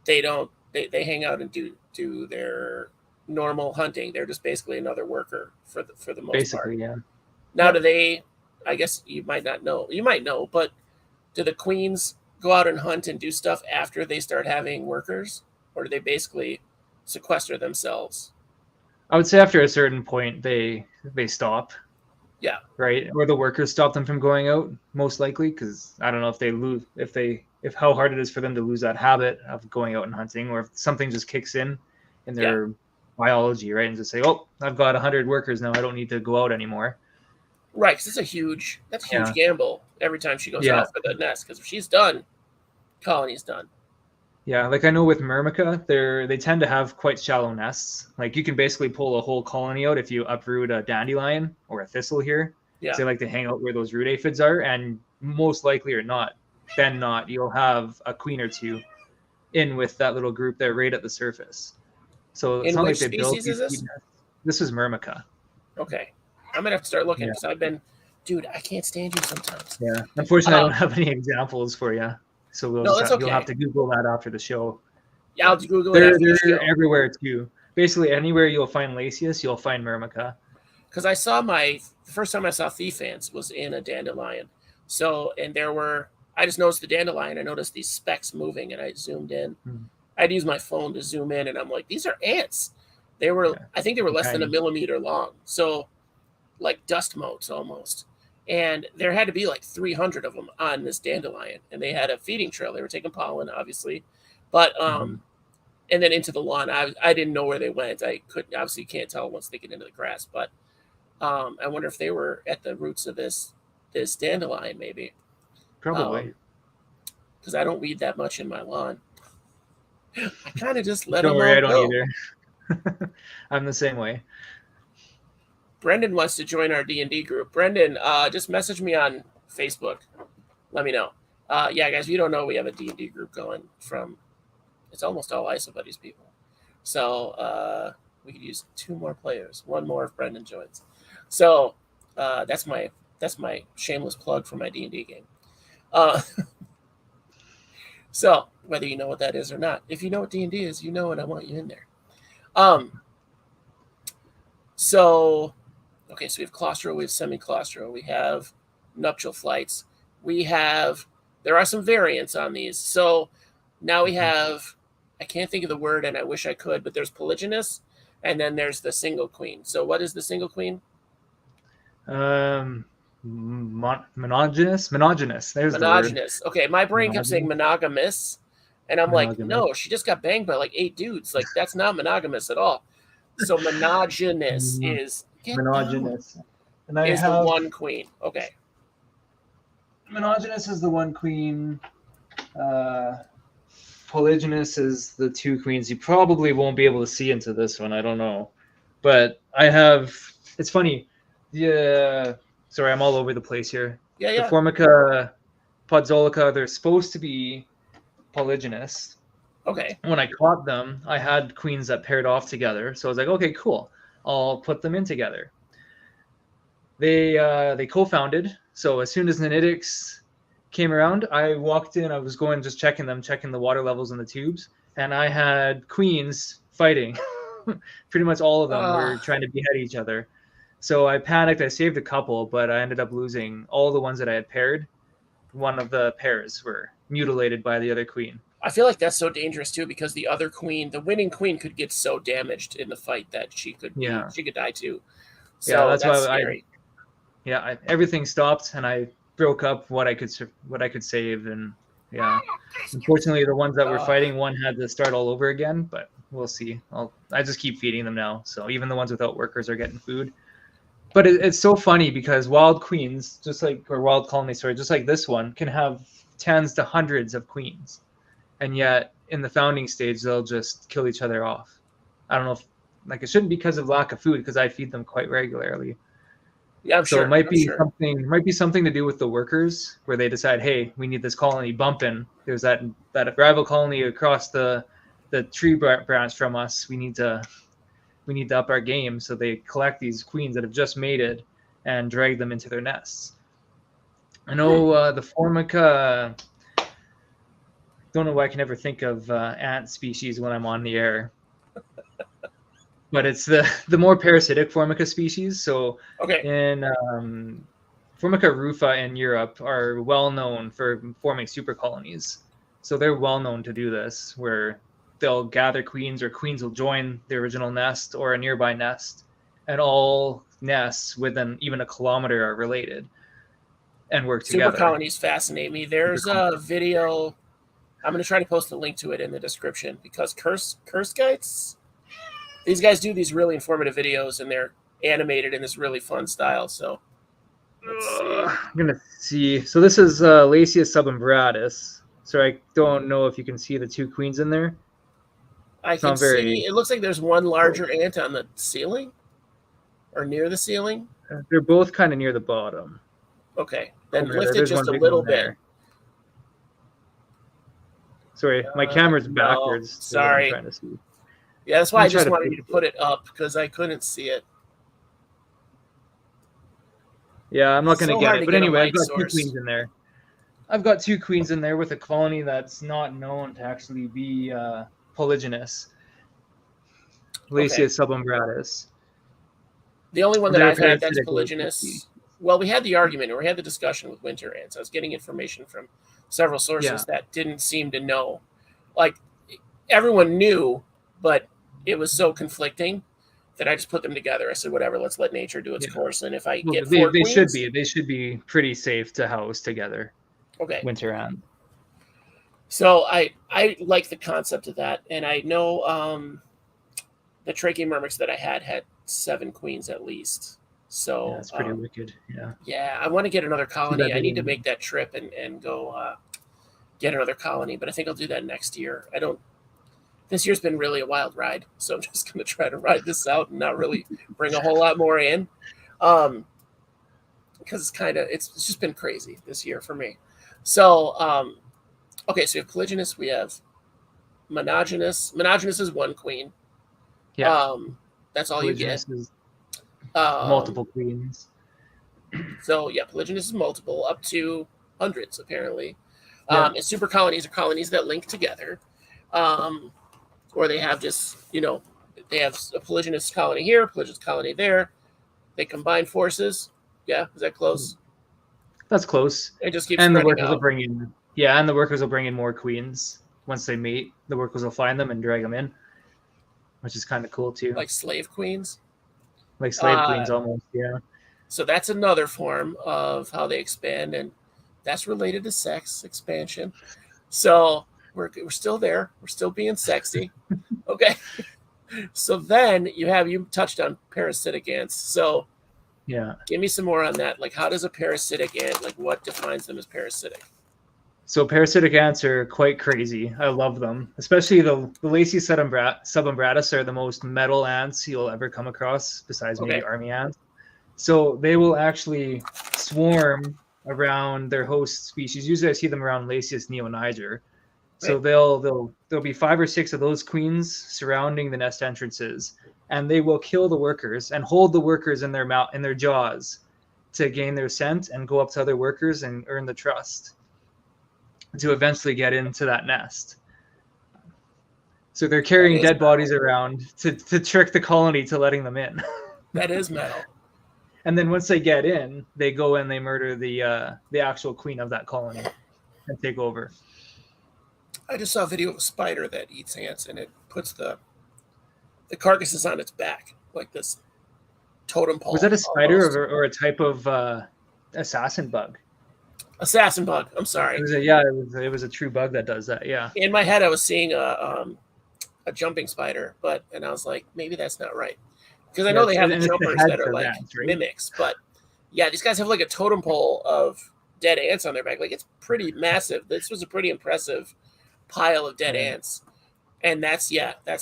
They don't. They hang out and do their normal hunting. They're just basically another worker for the most part. Yeah. Now, do they? I guess you might not know. You might know, but do the queens go out and hunt and do stuff after they start having workers, or do they basically sequester themselves? I would say after a certain point they stop. Yeah. Right? Or the workers stop them from going out, most likely, because I don't know if how hard it is for them to lose that habit of going out and hunting, or if something just kicks in their biology, right? And just say, "Oh, I've got 100 workers now. I don't need to go out anymore." Right, because that's a huge gamble every time she goes out for the nest, because if she's done, colony's done. Yeah, like I know with Myrmica, they tend to have quite shallow nests. Like you can basically pull a whole colony out if you uproot a dandelion or a thistle here. Yeah. So they like to hang out where those root aphids are, and most likely or not, you'll have a queen or two in with that little group there right at the surface. So it's not like they built these nests. This is Myrmica. Okay. I'm gonna have to start looking, because dude, I can't stand you sometimes. Yeah. Unfortunately, I don't have any examples for you. So you'll have to Google that after the show. Yeah, I'll Google it. They're everywhere too. Basically, anywhere you'll find Lasius, you'll find Myrmica. Because I saw the first time I saw thief ants was in a dandelion. So, and I just noticed the dandelion. I noticed these specks moving, and I zoomed in. I'd use my phone to zoom in, and I'm like, these are ants. They were, I think they were less than a millimeter long. So, like dust motes almost. And there had to be like 300 of them on this dandelion, and they had a feeding trail. They were taking pollen, obviously, but and then into the lawn. I didn't know where they went. I couldn't, obviously can't tell once they get into the grass, but I wonder if they were at the roots of this dandelion, maybe. Probably, because I don't weed that much in my lawn. I kind of just let them. Don't worry, I don't either. I'm the same way. Brendan wants to join our D&D group. Brendan, just message me on Facebook. Let me know. Yeah, guys, if you don't know, we have a D&D group going it's almost all IsoBuddies people. So we could use 2 more players. 1 more if Brendan joins. So that's my shameless plug for my D&D game. So whether you know what that is or not, if you know what D&D is, you know it. I want you in there. So we have claustro, we have semi-claustro, we have nuptial flights, there are some variants on these. So now we have, I can't think of the word and I wish I could, but there's polygynous, and then there's the single queen. So what is the single queen? Monogynous. There's monogynous. Okay, my brain kept saying monogamous, and I'm like, no, she just got banged by like 8 dudes. Like, that's not monogamous at all. So monogynous is monogynous. And I have the one queen. Okay. Monogynous is the one queen. Polygynous is the 2 queens. You probably won't be able to see into this one. I don't know, but I have. It's funny. Yeah. Sorry, I'm all over the place here. Yeah. The Formica, Podzolica, they're supposed to be polygynous. Okay. When I caught them, I had queens that paired off together. So I was like, okay, cool. I'll put them in together. They co-founded. So as soon as Nanitics came around, I walked in. I was just checking the water levels in the tubes, and I had queens fighting. Pretty much all of them were trying to behead each other. So I panicked. I saved a couple, but I ended up losing all the ones that I had paired. One of the pairs were mutilated by the other queen. I feel like that's so dangerous too, because the other queen, the winning queen, could get so damaged in the fight that she could die too. So that's scary. Everything stopped, and I broke up what I could save, and unfortunately, the ones that were fighting, one had to start all over again. But we'll see. I just keep feeding them now, so even the ones without workers are getting food. But it's so funny because wild queens, wild colonies, just like this one, can have tens to hundreds of queens, and yet in the founding stage they'll just kill each other off. I don't know if it shouldn't be because of lack of food, because I feed them quite regularly. Yeah, I'm sure. It might be something to do with the workers, where they decide, hey, we need this colony bumping. There's that rival colony across the tree branch from us. We need to up our game. So they collect these queens that have just mated and drag them into their nests. I know the Formica. Don't know why I can never think of ant species when I'm on the air. But it's the more parasitic Formica species. So in Formica rufa in Europe are well known for forming super colonies. So they're well known to do this, where they'll gather queens, or queens will join the original nest or a nearby nest, and all nests within even a kilometer are related and work together. Super colonies fascinate me. There's a video. I'm going to try to post a link to it in the description, because curse guides, these guys do these really informative videos, and they're animated in this really fun style. So I'm going to see. So this is Lasius subumbratus. So I don't know if you can see the two queens in there. I can see. It looks like there's one larger ant on the ceiling, or near the ceiling. They're both kind of near the bottom. Okay, then lift it just a little bit. Sorry, my camera's backwards. Sorry. Trying to see. Yeah, that's why I just wanted you to put it up, because I couldn't see it. Yeah, I'm not going to get it. But anyway, I've got two queens in there. I've got two queens in there with a colony that's not known to actually be polygynous. Lasius subumbratus. The only one that I've had that's polygynous. Well, we had the argument, or we had the discussion with winter ants. I was getting information from several sources that didn't seem to know. Like, everyone knew, but it was so conflicting that I just put them together. I said, whatever, let's let nature do its course. And if I get four queens, they should be pretty safe to house together. Okay. Winter ant. So I like the concept of that, and I know the Trachymyrmex that I had 7 queens at least. So that's pretty wicked. Yeah, I want to get another colony. I need to make that trip and go get another colony, but I think I'll do that next year. This year's been really a wild ride, so I'm just going to try to ride this out and not really bring a whole lot more in, because it's just been crazy this year for me. So okay, so we have polygynous, we have monogynous. Monogynous is 1 queen. Yeah. That's all polygynous you get. Multiple queens. So yeah, polygynous is multiple, up to hundreds apparently. And super colonies are colonies that link together, or they have just they have a polygynous colony here, polygynous colony there. They combine forces. Yeah, is that close? That's close. It just keeps. And the workers will bring in. Yeah, and the workers will bring in more queens once they mate. The workers will find them and drag them in, which is kind of cool too. Like slave queens. Like slave queens, almost. Yeah. So that's another form of how they expand, and that's related to sex expansion. So we're still there. We're still being sexy. Okay. So then you touched on parasitic ants. So yeah, give me some more on that. Like, how does a parasitic ant, like, what defines them as parasitic? So parasitic ants are quite crazy. I love them, especially the Lasius subumbratus are the most metal ants you'll ever come across, besides maybe army ants. So they will actually swarm around their host species. Usually I see them around Lasius neoniger. So there'll be 5 or 6 of those queens surrounding the nest entrances, and they will kill the workers and hold the workers in their jaws to gain their scent and go up to other workers and earn the trust to eventually get into that nest. So they're carrying dead bodies around to trick the colony to letting them in. That is metal. And then once they get in, they go and they murder the actual queen of that colony and take over. I just saw a video of a spider that eats ants, and it puts the carcasses on its back like this totem pole. Was that a spider or a type of assassin bug? Assassin bug. I'm sorry. It was a true bug that does that. Yeah. In my head, I was seeing a jumping spider, and I was like, maybe that's not right, because I know they have jumpers that are like ants, right? Mimics, but yeah, these guys have like a totem pole of dead ants on their back. Like, it's pretty massive. This was a pretty impressive pile of dead ants, and that's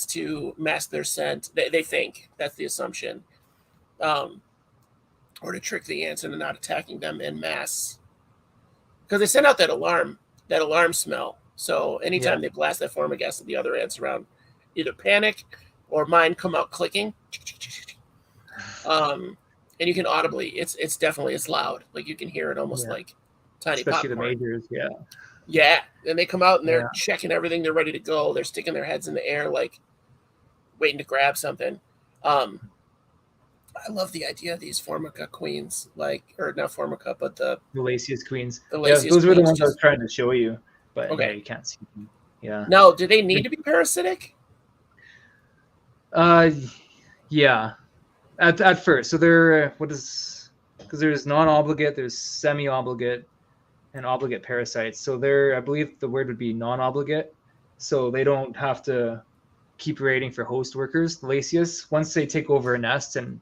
to mask their scent. They think that's the assumption, or to trick the ants into not attacking them en masse, because they send out that alarm smell. So anytime they blast that form of gas at the other ants around, either panic or mine come out clicking. And you can audibly, it's definitely, it's loud. Like, you can hear it almost like tiny especially popcorn. The majors, Yeah, and they come out and they're checking everything. They're ready to go. They're sticking their heads in the air, like waiting to grab something. I love the idea of these Formica queens, or not Formica, but the Lasius queens. Those were the ones I was trying to show you, but you can't see them. Yeah. Now, do they need to be parasitic? Yeah. At first, so they're because there's non-obligate, there's semi-obligate, and obligate parasites. So I believe the word would be non-obligate. So they don't have to keep raiding for host workers. The Lasius, once they take over a nest and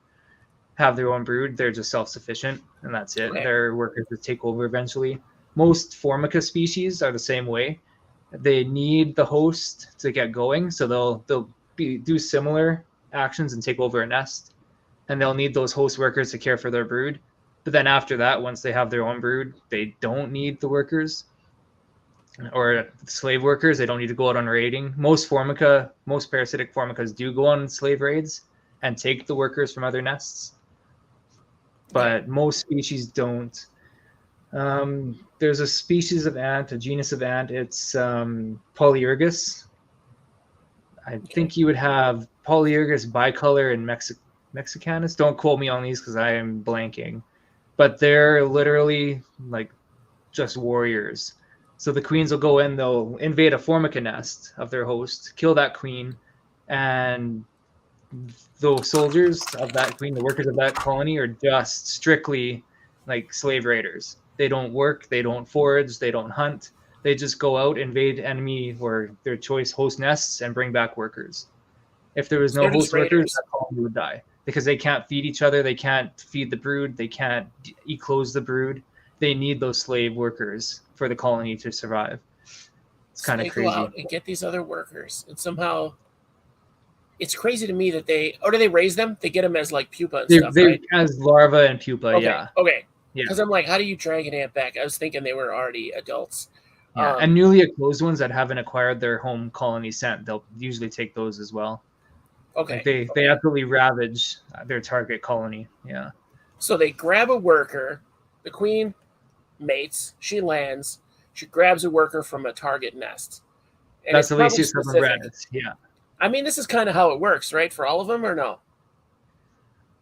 have their own brood, they're just self-sufficient, and that's it. Okay. Their workers will take over eventually. Most Formica species are the same way. They need the host to get going, so they'll do similar actions and take over a nest, and they'll need those host workers to care for their brood. But then after that, once they have their own brood, they don't need the workers or slave workers. They don't need to go out on raiding. Most parasitic Formicas do go on slave raids and take the workers from other nests, but most species don't. There's a species of ant, a genus of ant. It's Polyergus. I think you would have Polyergus bicolor and Mexicanus. Don't quote me on these because I am blanking. But they're literally like just warriors. So the queens will go in, they'll invade a Formica nest of their host, kill that queen, and the soldiers of that queen, the workers of that colony, are just strictly like slave raiders. They don't work, they don't forage, they don't hunt. They just go out, invade enemy or their choice host nests, and bring back workers. If there was no host workers, that colony would die because they can't feed each other. They can't feed the brood. They can't eclose the brood. They need those slave workers for the colony to survive. It's kind of crazy. Go out and get these other workers, and somehow it's crazy to me that do they raise them? They get them as like pupa and stuff, right? As larvae and pupa, Okay. Because I'm like, how do you drag an ant back? I was thinking they were already adults. Yeah, and newly eclosed ones that haven't acquired their home colony scent, they'll usually take those as well. Okay. Like they absolutely ravage their target colony. Yeah. So they grab a worker. The queen mates. She lands. She grabs a worker from a target nest. And that's the Lasius subumbratus. Yeah. I mean, this is kind of how it works, right? For all of them, or no?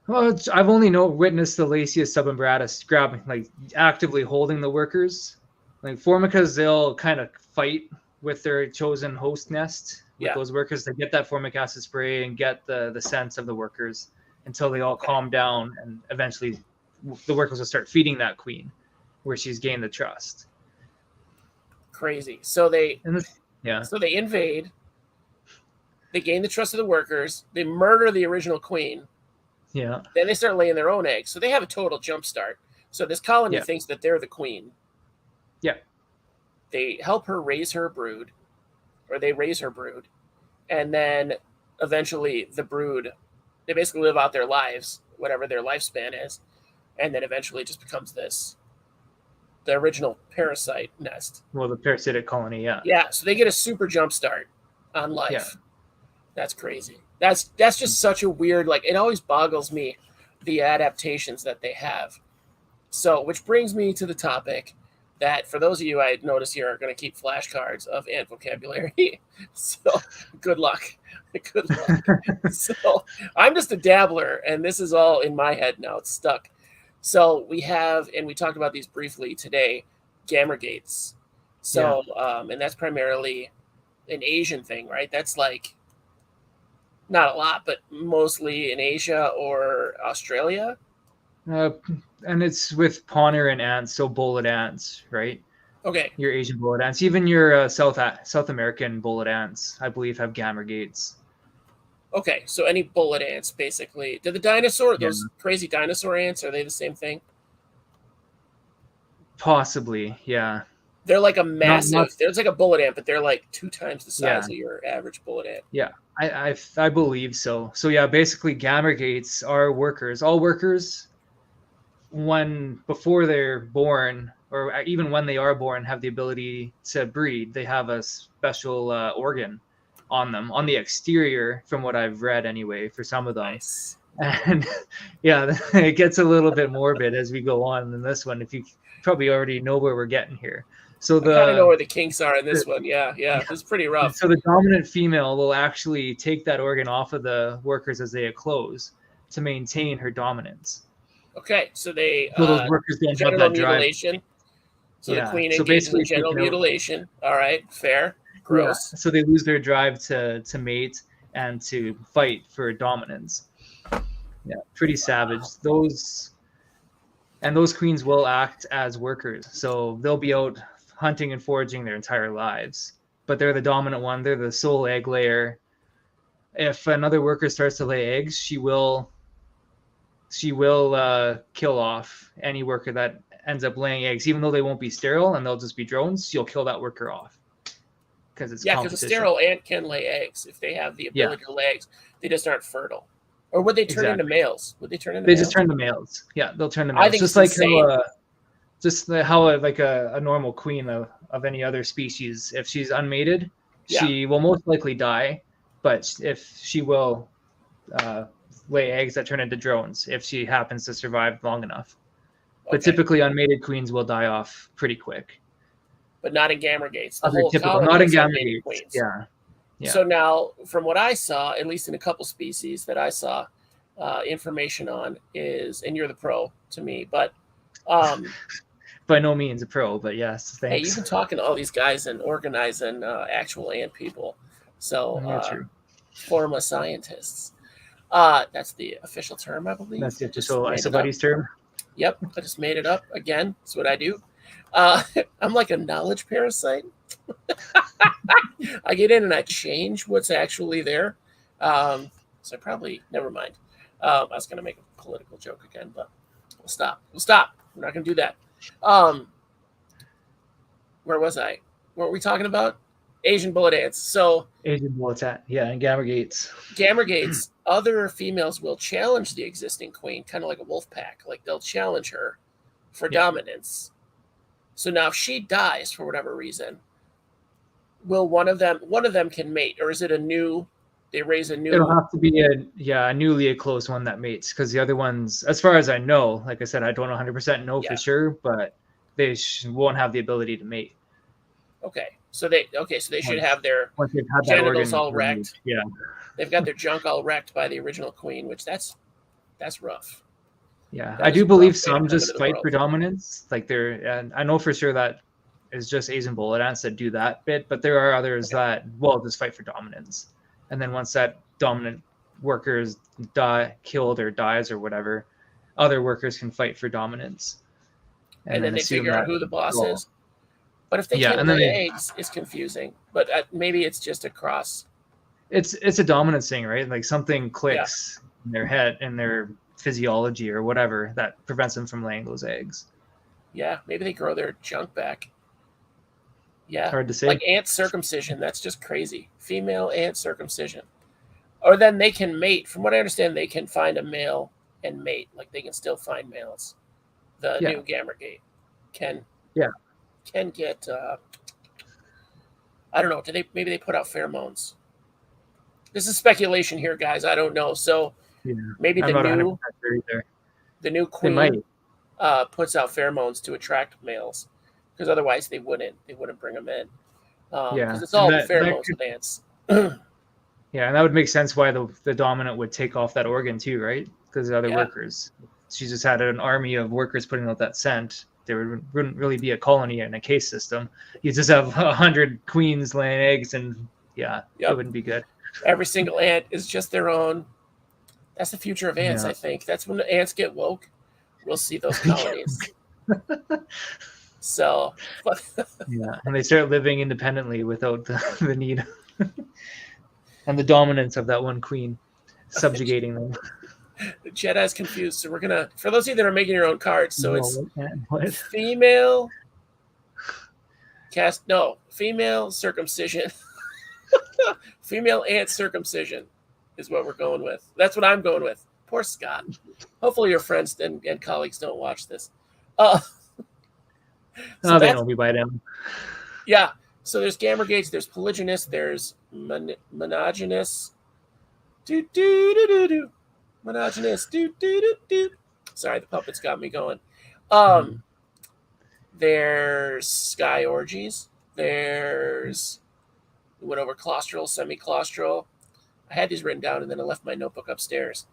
Well, I've only witnessed the Lasius subumbratus grabbing, like actively holding the workers. Like Formicas, they'll kind of fight with their chosen host nest with those workers to get that formic acid spray and get the sense of the workers until they all calm down, and eventually the workers will start feeding that queen where she's gained the trust. Crazy. So they invade. They gain the trust of the workers. They murder the original queen. Yeah. Then they start laying their own eggs. So they have a total jump start. So this colony thinks that they're the queen. Yeah. They help her raise her brood, or they raise her brood. And then eventually the brood, they basically live out their lives, whatever their lifespan is. And then eventually it just becomes the original parasite nest. Well, the parasitic colony, yeah. Yeah, so they get a super jump start on life. Yeah. That's crazy. That's just such a weird, like, it always boggles me, the adaptations that they have. So, which brings me to the topic that, for those of you I notice here, are going to keep flashcards of ant vocabulary. So, good luck. Good luck. So, I'm just a dabbler, and this is all in my head now. It's stuck. So we have, and we talked about these briefly today, gamergates. So, and that's primarily an Asian thing, right? That's like not a lot, but mostly in Asia or Australia. And it's with Pawner and ants, so bullet ants, right? Okay. Your Asian bullet ants, even your South American bullet ants, I believe, have gamergates. Okay, so any bullet ants, basically. Did the dinosaur, those crazy dinosaur ants, are they the same thing? Possibly, yeah. They're like a massive. There's like a bullet ant, but they're like 2 times the size of your average bullet ant. Yeah, I believe so. So yeah, basically, gamergates are workers. All workers, when before they're born, or even when they are born, have the ability to breed. They have a special organ on them, on the exterior, from what I've read anyway, for some of them. Nice. And yeah, it gets a little bit morbid as we go on in this one. If you probably already know where we're getting here. So I kind of know where the kinks are in this one. Yeah, it's pretty rough. So the dominant female will actually take that organ off of the workers as they eclose to maintain her dominance. Okay, so they those workers don't have that mutilation. Drive. So the queen engages in genital mutilation. All right, fair. Gross. Yeah. So they lose their drive to mate and to fight for dominance. Yeah, pretty savage. Those queens will act as workers. So they'll be out hunting and foraging their entire lives. But they're the dominant one. They're the sole egg layer. If another worker starts to lay eggs, she will kill off any worker that ends up laying eggs, even though they won't be sterile and they'll just be drones. She'll kill that worker off because it's because a sterile ant can lay eggs if they have the ability to lay eggs. They just aren't fertile. Or would they turn into males? Would they turn into? They just turn to males. Yeah, they'll turn to males. I think just like how a normal queen of any other species, if she's unmated, she will most likely die. But if she will lay eggs that turn into drones, if she happens to survive long enough. But typically unmated queens will die off pretty quick. But not in gamergates. Not in gamergates. Yeah. So now, from what I saw, at least in a couple species that I saw information on is, and you're the pro to me, but by no means a pro, but yes, thanks. Hey, you've been talking to all these guys and organizing actual ant people, so forma scientists. That's the official term, I believe. That's the official IsoBuddies term. Yep, I just made it up again. That's what I do. I'm like a knowledge parasite. I get in and I change what's actually there. So I probably never mind. I was going to make a political joke again, but we'll stop. We're not going to do that. Where was I? What were we talking about? Asian bullet ants. So Asian bullet ant, and gamergates. Gamergates. Other females will challenge the existing queen, kind of like a wolf pack. Like they'll challenge her for dominance. So now, if she dies for whatever reason, will one of them can mate, or is it a new? They raise a new. It'll have to be a newly eclosed one that mates, because the other ones, as far as I know, like I said, I don't 100% know for sure, but they won't have the ability to mate. Okay, so they should have their genitals all wrecked. Yeah, they've got their junk all wrecked by the original queen, which that's rough. Yeah, I do believe some just fight for dominance. Like and I know for sure that is just Asian bullet ants that do that bit, but there are others that just fight for dominance. And then once that dominant worker is killed or dies or whatever, other workers can fight for dominance. And then they figure out who the boss is. But if they can't lay eggs, it's confusing. But maybe it's just a cross. It's a dominance thing, right? Like something clicks in their head, in their physiology or whatever, that prevents them from laying those eggs. Yeah, maybe they grow their junk back. Yeah, hard to say. Like ant circumcision, that's just crazy. Female ant circumcision. Or then they can mate. From what I understand, they can find a male and mate. Like they can still find males. The new gamergate can get. I don't know. Maybe they put out pheromones. This is speculation here, guys. I don't know. So maybe the new queen puts out pheromones to attract males, because otherwise they wouldn't bring them in. Because it's all pheromones with ants. Yeah, and that would make sense why the dominant would take off that organ too, right? Because the other workers she just had an army of workers putting out that scent, there wouldn't really be a colony in a case system. You just have 100 queens laying eggs, and it wouldn't be good. Every single ant is just their own. That's the future of ants, I think. That's when the ants get woke. We'll see those colonies. So, and they start living independently without the need and the dominance of that one queen subjugating them. The Jedi's confused, so we're gonna. For those of you that are making your own cards, so it's female female circumcision, female ant circumcision is what we're going with. That's what I'm going with. Poor Scott. Hopefully, your friends and colleagues don't watch this. So they don't be by them. Yeah. So there's gamergates, there's polygynous, there's monogynous. Monogynous. Sorry, the puppets got me going. There's sky orgies. There's we went over claustral, semi-claustral. I had these written down and then I left my notebook upstairs.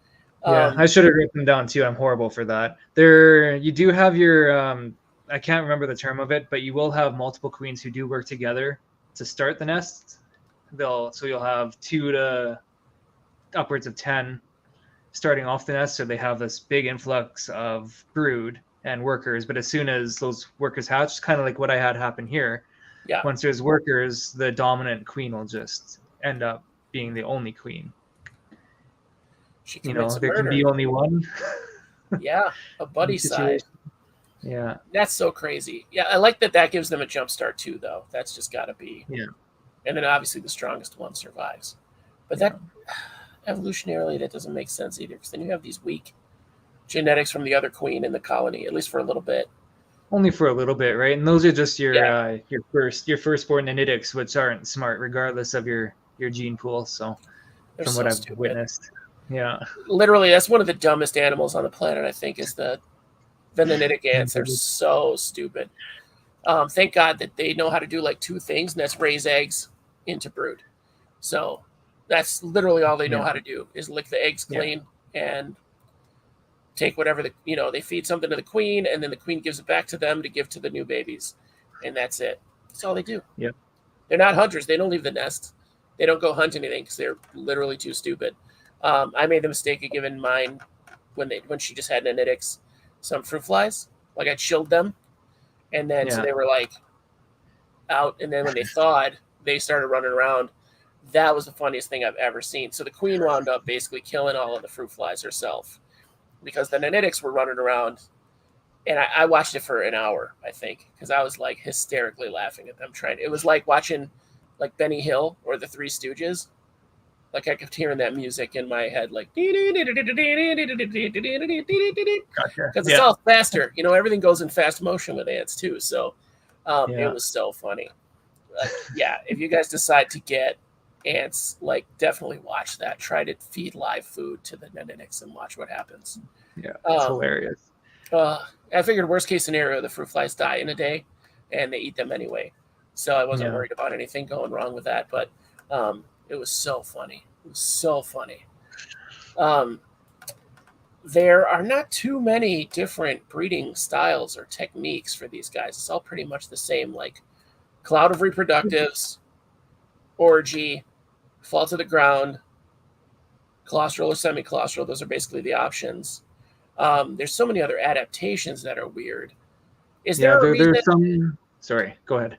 I should have written them down too. I'm horrible for that. You do have your I can't remember the term of it, but you will have multiple queens who do work together to start the nest. So you'll have 2 to upwards of 10 starting off the nest. So they have this big influx of brood and workers. But as soon as those workers hatch, kind of like what I had happen here. Yeah. Once there's workers, the dominant queen will just end up being the only queen. There can be only one. Yeah, a buddy side. Yeah. That's so crazy. Yeah, I like that gives them a jump start too, though. That's just got to be. Yeah. And then obviously the strongest one survives. But that evolutionarily, that doesn't make sense either, because then you have these weak genetics from the other queen in the colony, at least for a little bit. Only for a little bit, right? And those are just your firstborn nanitics, which aren't smart, regardless of your gene pool. So, They're from what I've witnessed, literally, that's one of the dumbest animals on the planet. I think is the nanitic ants. They're so stupid. Thank God that they know how to do like 2 things, and that's raise eggs into brood. So that's literally all they know how to do is lick the eggs clean and take whatever they feed something to the queen, and then the queen gives it back to them to give to the new babies, and that's it. That's all they do. Yeah, they're not hunters. They don't leave the nest. They don't go hunt anything because they're literally too stupid. I made the mistake of giving mine when she just had nanitics some fruit flies. Like I chilled them, and then so they were like out, and then when they thawed, they started running around. That was the funniest thing I've ever seen. So the queen wound up basically killing all of the fruit flies herself because the nanitics were running around, and I watched it for an hour, I think, because I was like hysterically laughing at them trying. It was like watching like Benny Hill or the Three Stooges. Like I kept hearing that music in my head, like because it's all faster. Everything goes in fast motion with ants too. So it was so funny. If you guys decide to get ants, like definitely watch that. Try to feed live food to the nanitics and watch what happens. Yeah, it's hilarious. I figured worst case scenario, the fruit flies die in a day, and they eat them anyway. So I wasn't worried about anything going wrong with that. But it was so funny. It was so funny. There are not too many different breeding styles or techniques for these guys. It's all pretty much the same, like cloud of reproductives, orgy, fall to the ground, claustral or semi-claustral. Those are basically the options. There's so many other adaptations that are weird. Is there a reason? There's some. Sorry, go ahead.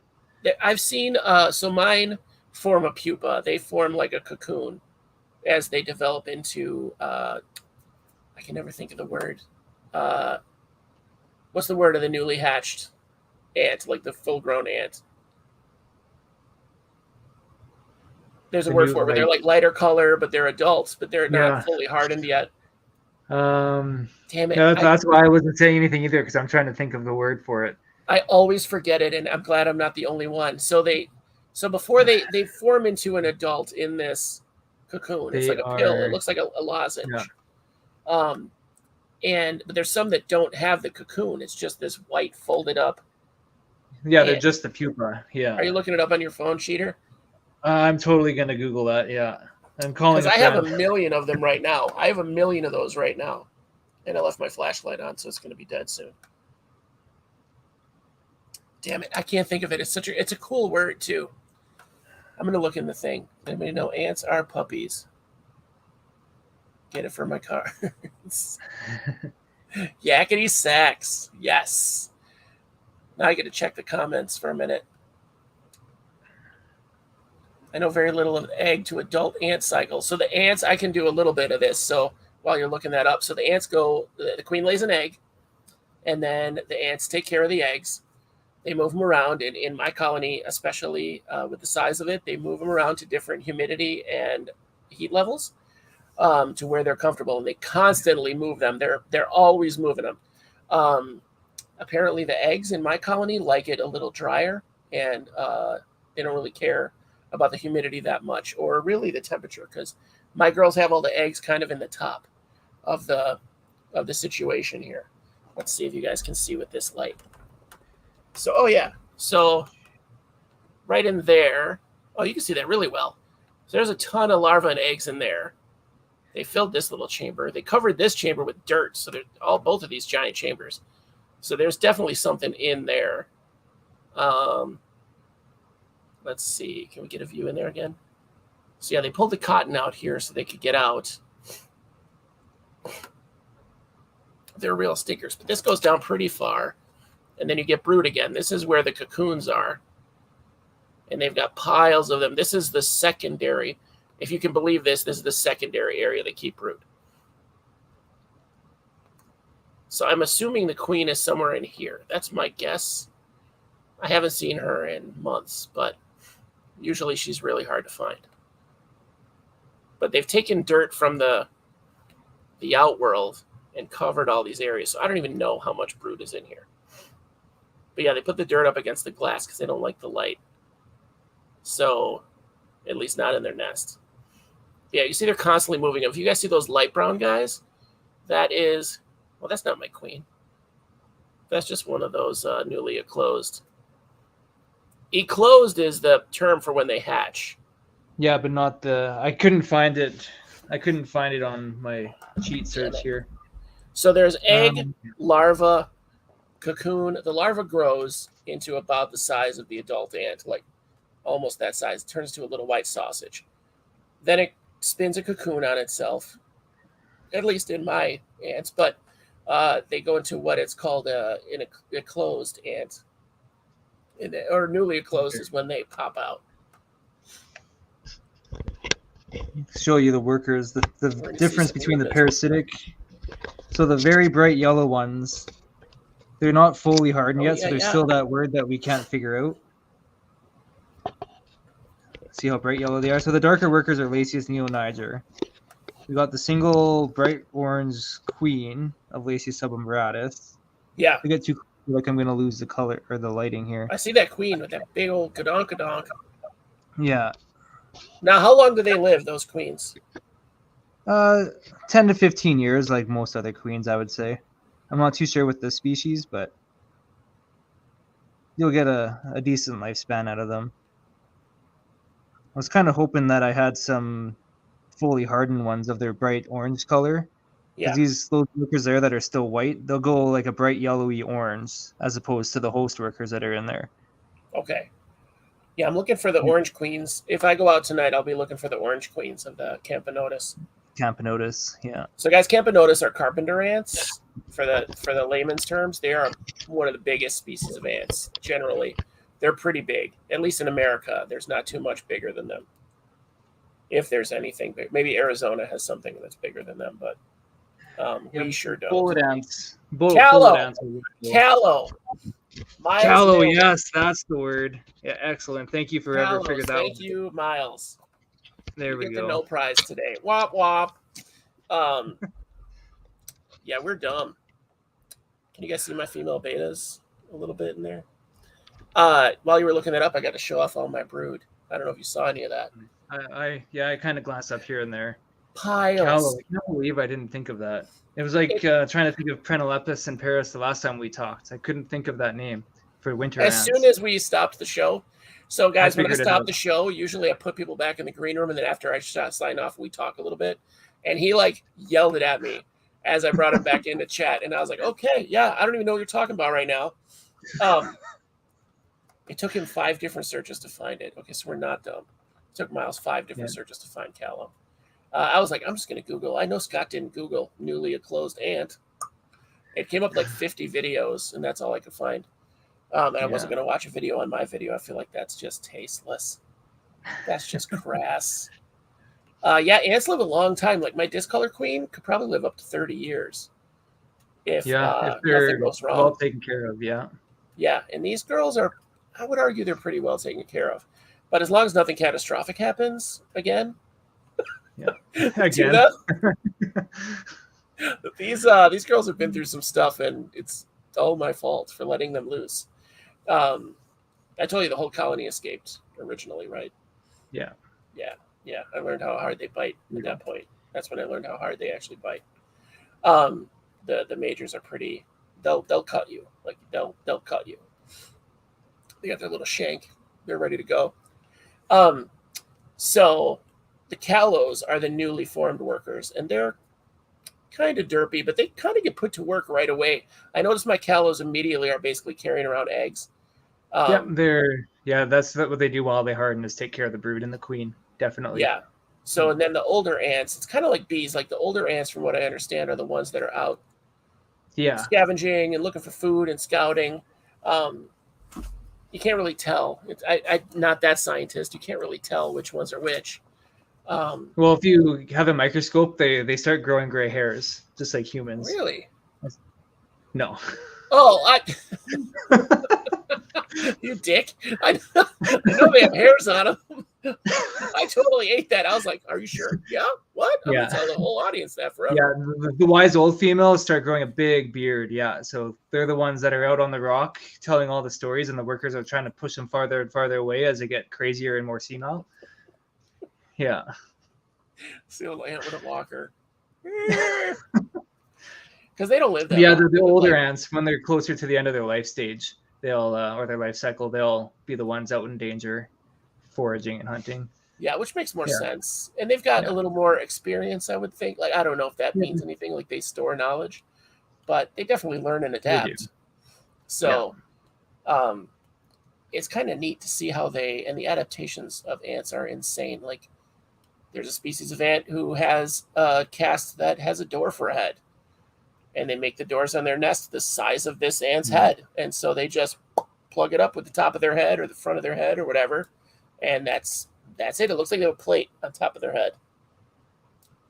I've seen. So mine form a pupa. They form like a cocoon as they develop into. I can never think of the word. What's the word of the newly hatched ant, like the full-grown ant? There's a word for it where they're like lighter color, but they're adults, but they're not fully hardened yet. Damn it. No, that's why I wasn't saying anything either, because I'm trying to think of the word for it. I always forget it, and I'm glad I'm not the only one. So before they form into an adult in this cocoon, it's like a pill. It looks like a lozenge. Yeah. But there's some that don't have the cocoon. It's just this white folded up. Yeah, they're just the pupa. Yeah. Are you looking it up on your phone, Cheater? I'm totally going to Google that. Yeah. I'm calling because I have a million of them right now. I have a million of those right now. And I left my flashlight on, so it's going to be dead soon. Damn it, I can't think of it. It's a cool word too. I'm going to look in the thing. Anybody know ants are puppies? Get it for my car. Yakety sax. Yes. Now I get to check the comments for a minute. I know very little of egg to adult ant cycle. So the ants, I can do a little bit of this. So while you're looking that up, so the ants go, the queen lays an egg, and then the ants take care of the eggs. They move them around. And in my colony, especially with the size of it, they move them around to different humidity and heat levels to where they're comfortable. And they constantly move them. They're always moving them. Apparently the eggs in my colony like it a little drier, and they don't really care about the humidity that much, or really the temperature, because my girls have all the eggs kind of in the top of the situation here. Let's see if you guys can see with this light. So, oh yeah, so right in there, oh, you can see that really well. So there's a ton of larvae and eggs in there. They filled this little chamber. They covered this chamber with dirt, so they're both of these giant chambers. So there's definitely something in there. Let's see. Can we get a view in there again? So yeah, they pulled the cotton out here so they could get out. They're real stinkers. But this goes down pretty far. And then you get brood again. This is where the cocoons are. And they've got piles of them. This is the secondary. If you can believe this, this is the secondary area they keep brood. So I'm assuming the queen is somewhere in here. That's my guess. I haven't seen her in months, but usually she's really hard to find. But they've taken dirt from the outworld and covered all these areas. So I don't even know how much brood is in here. But yeah, they put the dirt up against the glass because they don't like the light. So, at least not in their nest. Yeah, you see they're constantly moving them. If you guys see those light brown guys, that is, well, that's not my queen. That's just one of those newly eclosed. Eclosed is the term for when they hatch. Yeah, but not the, I couldn't find it. I couldn't find it on my cheat search here. So there's egg, larva, cocoon. The larva grows into about the size of the adult ant, like almost that size. It turns to a little white sausage. Then it spins a cocoon on itself, at least in my ants. But they go into what it's called an closed ant. Or newly closed is when they pop out. Show you the workers, the difference between the parasitic. So the very bright yellow ones, they're not fully hardened yet, so there's still that word that we can't figure out. See how bright yellow they are? So the darker workers are Lasius neoniger. We got the single bright orange queen of Lasius subumberatus. Yeah. I get too like I'm going to lose the color or the lighting here. I see that queen with that big old gadonk. Yeah. Now, how long do they live, those queens? 10 to 15 years, like most other queens, I would say. I'm not too sure with the species, but you'll get a decent lifespan out of them. I was kind of hoping that I had some fully hardened ones of their bright orange color. Yeah. Those workers there that are still white, they'll go like a bright yellowy orange as opposed to the host workers that are in there. Okay. Yeah, I'm looking for the orange queens. If I go out tonight, I'll be looking for the orange queens of the Camponotus. Camponotus, yeah. So, guys, Camponotus are carpenter ants. For the layman's terms, they are one of the biggest species of ants. Generally, they're pretty big. At least in America, there's not too much bigger than them. If there's anything big, maybe Arizona has something that's bigger than them, but we sure don't. Bullet ants. Callow. Callow, yes, that's the word. Yeah, excellent. Thank you for ever figured that out. Thank you, Miles. There we go. Get the no prize today. Wop wop. Yeah, we're dumb. Can you guys see my female betas a little bit in there? While you were looking that up, I got to show off all my brood. I don't know if you saw any of that. I kind of glanced up here and there. Piles. Callow. I can't believe I didn't think of that. It was like trying to think of Prenolepis in Paris the last time we talked. I couldn't think of that name for winter ants. As soon as we stopped the show. So, guys, when I stop the show, usually I put people back in the green room, and then after I sign off, we talk a little bit. And he, yelled it at me. as I brought him back into chat, and I was like, okay, yeah, I don't even know what you're talking about right now. It took him 5 different searches to find it. Okay, so we're not dumb. It took Miles 5 different searches to find callow. I was like, I'm just going to Google. I know Scott didn't Google newly closed ant. It came up like 50 videos, and that's all I could find. And I wasn't going to watch a video on my video. I feel like that's just tasteless. That's just crass. Ants live a long time. Like my discolor queen could probably live up to 30 years if they're nothing goes wrong. Well taken care of, Yeah, and these girls are, I would argue they're pretty well taken care of. But as long as nothing catastrophic happens again. Again. These girls have been through some stuff, and it's all my fault for letting them loose. I told you the whole colony escaped originally, right? Yeah. I learned how hard they bite at that point. That's when I learned how hard they actually bite. The majors are pretty. They'll cut you. Like they'll cut you. They got their little shank. They're ready to go. So the callows are the newly formed workers, and they're kind of derpy, but they kind of get put to work right away. I noticed my callows immediately are basically carrying around eggs. That's what they do while they harden, is take care of the brood and the queen. Definitely. Yeah. So, and then the older ants, it's kind of like bees. Like the older ants, from what I understand, are the ones that are out scavenging and looking for food and scouting. You can't really tell. I'm not that scientist. You can't really tell which ones are which. Well, if you have a microscope, they start growing gray hairs, just like humans. Really? No. Oh, you dick. I know they have hairs on them. I totally ate that. I was like, are you sure? Yeah? What? I'm going to tell the whole audience that forever. Yeah, the wise old females start growing a big beard. Yeah, so they're the ones that are out on the rock telling all the stories, and the workers are trying to push them farther and farther away as they get crazier and more senile. Yeah. Still ant with a walker. Because they don't live that long. The older ants, when they're closer to the end of their life stage, they'll or their life cycle, they'll be the ones out in danger, foraging and hunting. Yeah, which makes more sense. And they've got a little more experience, I would think. Like, I don't know if that means anything, like they store knowledge, but they definitely learn and adapt. So it's kind of neat to see how and the adaptations of ants are insane. Like, there's a species of ant who has a cast that has a door for a head. And they make the doors on their nest the size of this ant's head. And so they just plug it up with the top of their head or the front of their head or whatever. And that's it. It looks like they have a plate on top of their head.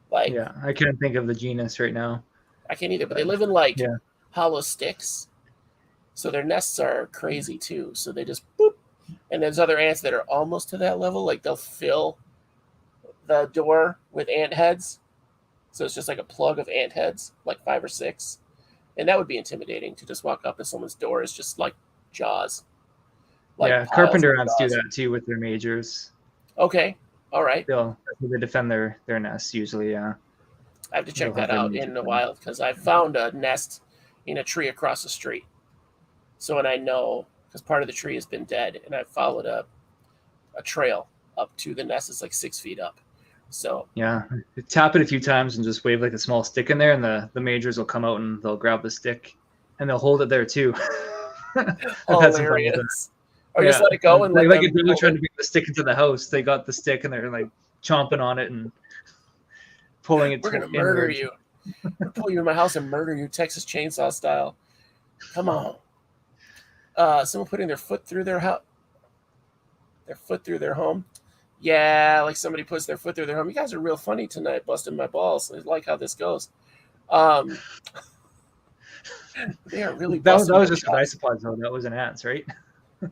Like, I can't think of the genus right now. I can't either, but they live in hollow sticks. So their nests are crazy too. So they just boop. And there's other ants that are almost to that level. Like they'll fill the door with ant heads. So it's just like a plug of ant heads, like 5 or 6. And that would be intimidating to just walk up to someone's door. It's just like jaws. Like carpenter ants do that too with their majors. Okay. All right. They defend their nests usually, I have to check that out in the wild because I found a nest in a tree across the street. So, and I know because part of the tree has been dead, and I followed a trail up to the nest. It's like 6 feet up. So tap it a few times and just wave like a small stick in there, and the majors will come out and they'll grab the stick and they'll hold it there too. Hilarious. Or just let it go and like if they're trying to bring the stick into the house, they got the stick and they're like chomping on it and pulling it. We're gonna murder you. We'll pull you in my house and murder you, Texas Chainsaw style. Come on. Someone putting their foot through their house. Their foot through their home. Yeah, like somebody puts their foot through their home. You guys are real funny tonight, busting my balls. I like how this goes. They are really busting. That was just isopods, though. That wasn't ants, right?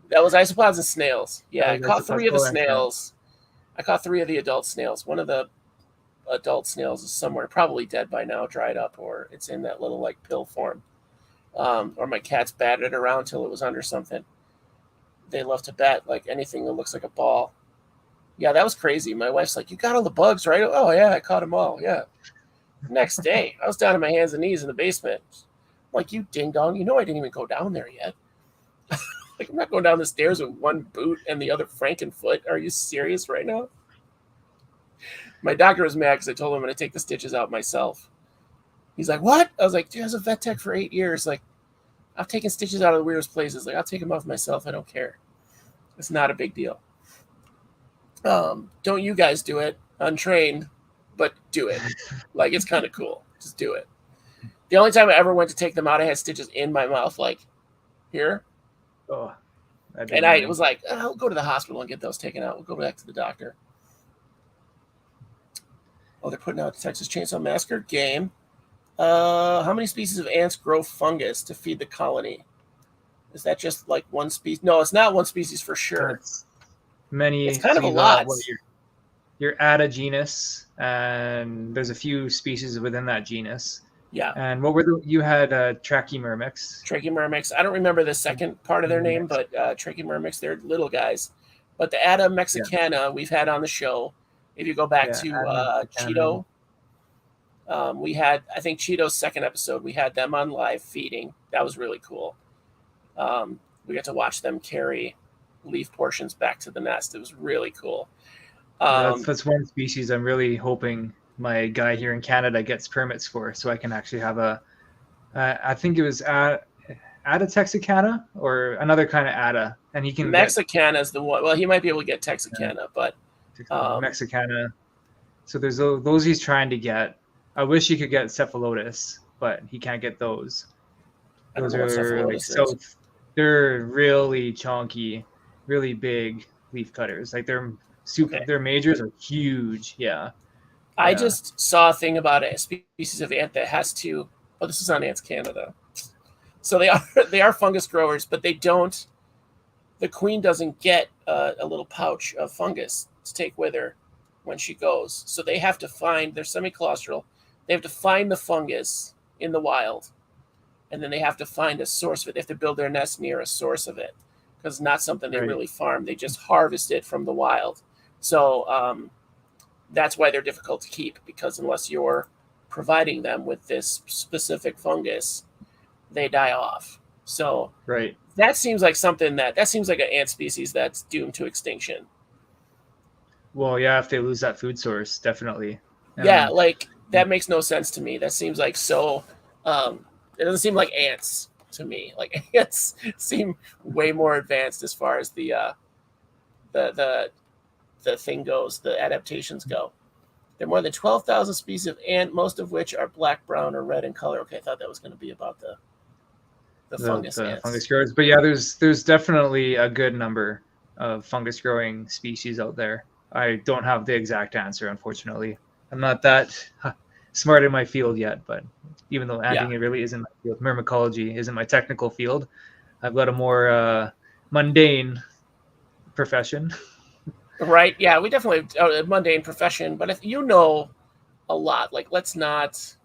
That was isopods and snails. Yeah, I caught 3 of the snails. I caught 3 of the adult snails. One of the adult snails is somewhere, probably dead by now, dried up, or it's in that little like pill form. Or my cats batted it around till it was under something. They love to bat like anything that looks like a ball. Yeah, that was crazy. My wife's like, you got all the bugs, right? Oh, yeah, I caught them all. Yeah. Next day, I was down on my hands and knees in the basement. I'm like, you ding-dong, you know I didn't even go down there yet. Like, I'm not going down the stairs with one boot and the other frankenfoot. Are you serious right now? My doctor was mad because I told him I'm going to take the stitches out myself. He's like, what? I was like, dude, I was a vet tech for 8 years. Like, I've taken stitches out of the weirdest places. Like, I'll take them off myself. I don't care. It's not a big deal. Don't you guys do it untrained, but do it. Like, it's kind of cool. Just do it. The only time I ever went to take them out, I had stitches in my mouth, like here. Oh, and I was like, I'll go to the hospital and get those taken out. We'll go back to the doctor. Oh, they're putting out the Texas Chainsaw Massacre game. How many species of ants grow fungus to feed the colony? Is that just like one species? No, it's not one species for sure. That's many. It's kind of a lot. Your Atta genus, and there's a few species within that genus. Yeah. And what were you had Trachymyrmex. Trachymyrmex. I don't remember the second part of their name, but Trachymyrmex, they're little guys. But the Atta mexicana we've had on the show. If you go back to Cheeto, we had, I think Cheeto's second episode, we had them on live feeding. That was really cool. We got to watch them carry leaf portions back to the nest. It was really cool. That's one species I'm really hoping my guy here in Canada gets permits for, so I can actually have I think it was Atta Texicana or another kind of Atta, and he can. Mexicana is the one. Well, he might be able to get Texicana, but Mexicana. So there's those he's trying to get. I wish he could get Cephalotus, but he can't get those. Those are like they're really chunky, really big leaf cutters. Like they're super. Okay. Their majors are huge. Yeah. I just saw a thing about a species of ant that has to. Oh, this is on Ants Canada. So they are fungus growers, but they don't. The queen doesn't get a little pouch of fungus to take with her when she goes. So they have to find. They're semi-claustral. They have to find the fungus in the wild, and then they have to find a source of it. They have to build their nest near a source of it because it's not something they really farm. They just harvest it from the wild. So that's why they're difficult to keep, because unless you're providing them with this specific fungus, they die off. So that seems like something that seems like an ant species that's doomed to extinction. Well, yeah, if they lose that food source, definitely. Yeah, like that makes no sense to me. That seems like so. It doesn't seem like ants to me. Like ants seem way more advanced as far as the thing goes, the adaptations go. There are more than 12,000 species of ant, most of which are black, brown, or red in color. Okay, I thought that was going to be about the fungus ants. Fungus growers. But yeah, there's definitely a good number of fungus growing species out there. I don't have the exact answer, unfortunately. I'm not that smart in my field yet, but even though anting really isn't my field, myrmecology isn't my technical field, I've got a more mundane profession. Right. Yeah, we definitely have a mundane profession, but if you know a lot, like let's not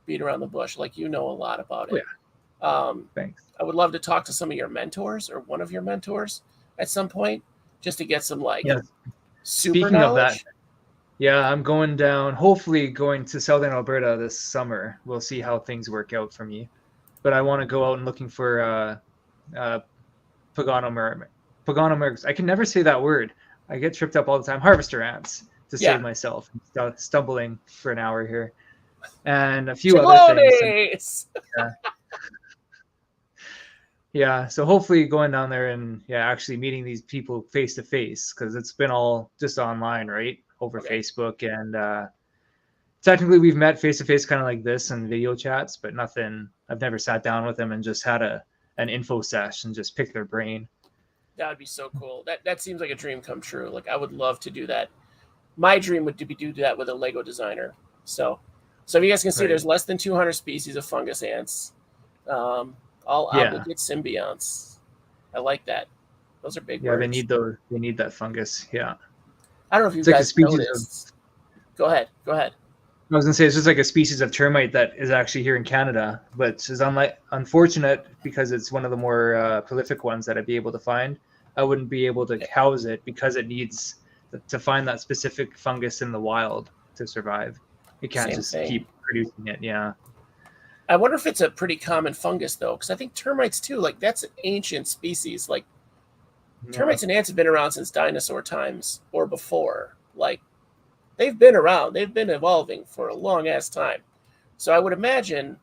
beat around the bush. Like you know a lot about it. Yeah. Thanks. I would love to talk to some of your mentors or one of your mentors at some point, just to get some super Speaking knowledge. Of that, yeah, I'm hopefully going to Southern Alberta this summer. We'll see how things work out for me. But I want to go out and looking for Paganomyrmex. I can never say that word. I get tripped up all the time. Harvester ants to save myself. I'm stumbling for an hour here. And a few other things. Yeah, so hopefully going down there and actually meeting these people face to face, because it's been all just online, right? Over Facebook, and technically we've met face to face kind of like this and video chats, but nothing. I've never sat down with them and just had an info sesh and just pick their brain. That would be so cool. That seems like a dream come true. Like I would love to do that. My dream would be to do that with a Lego designer. So if you guys can see, there's less than 200 species of fungus ants. All obligate symbionts. I like that. Those are big words. They need those. They need that fungus. Yeah. I don't know if you guys noticed. Go ahead. I was gonna say it's just like a species of termite that is actually here in Canada, but is unfortunate because it's one of the more prolific ones that I'd be able to find. I wouldn't be able to house it because it needs to find that specific fungus in the wild to survive. It can't keep producing it. Yeah. I wonder if it's a pretty common fungus though, because I think termites too. Like that's an ancient species. Like termites and ants have been around since dinosaur times or before. Like they've been around. They've been evolving for a long ass time. So I would imagine,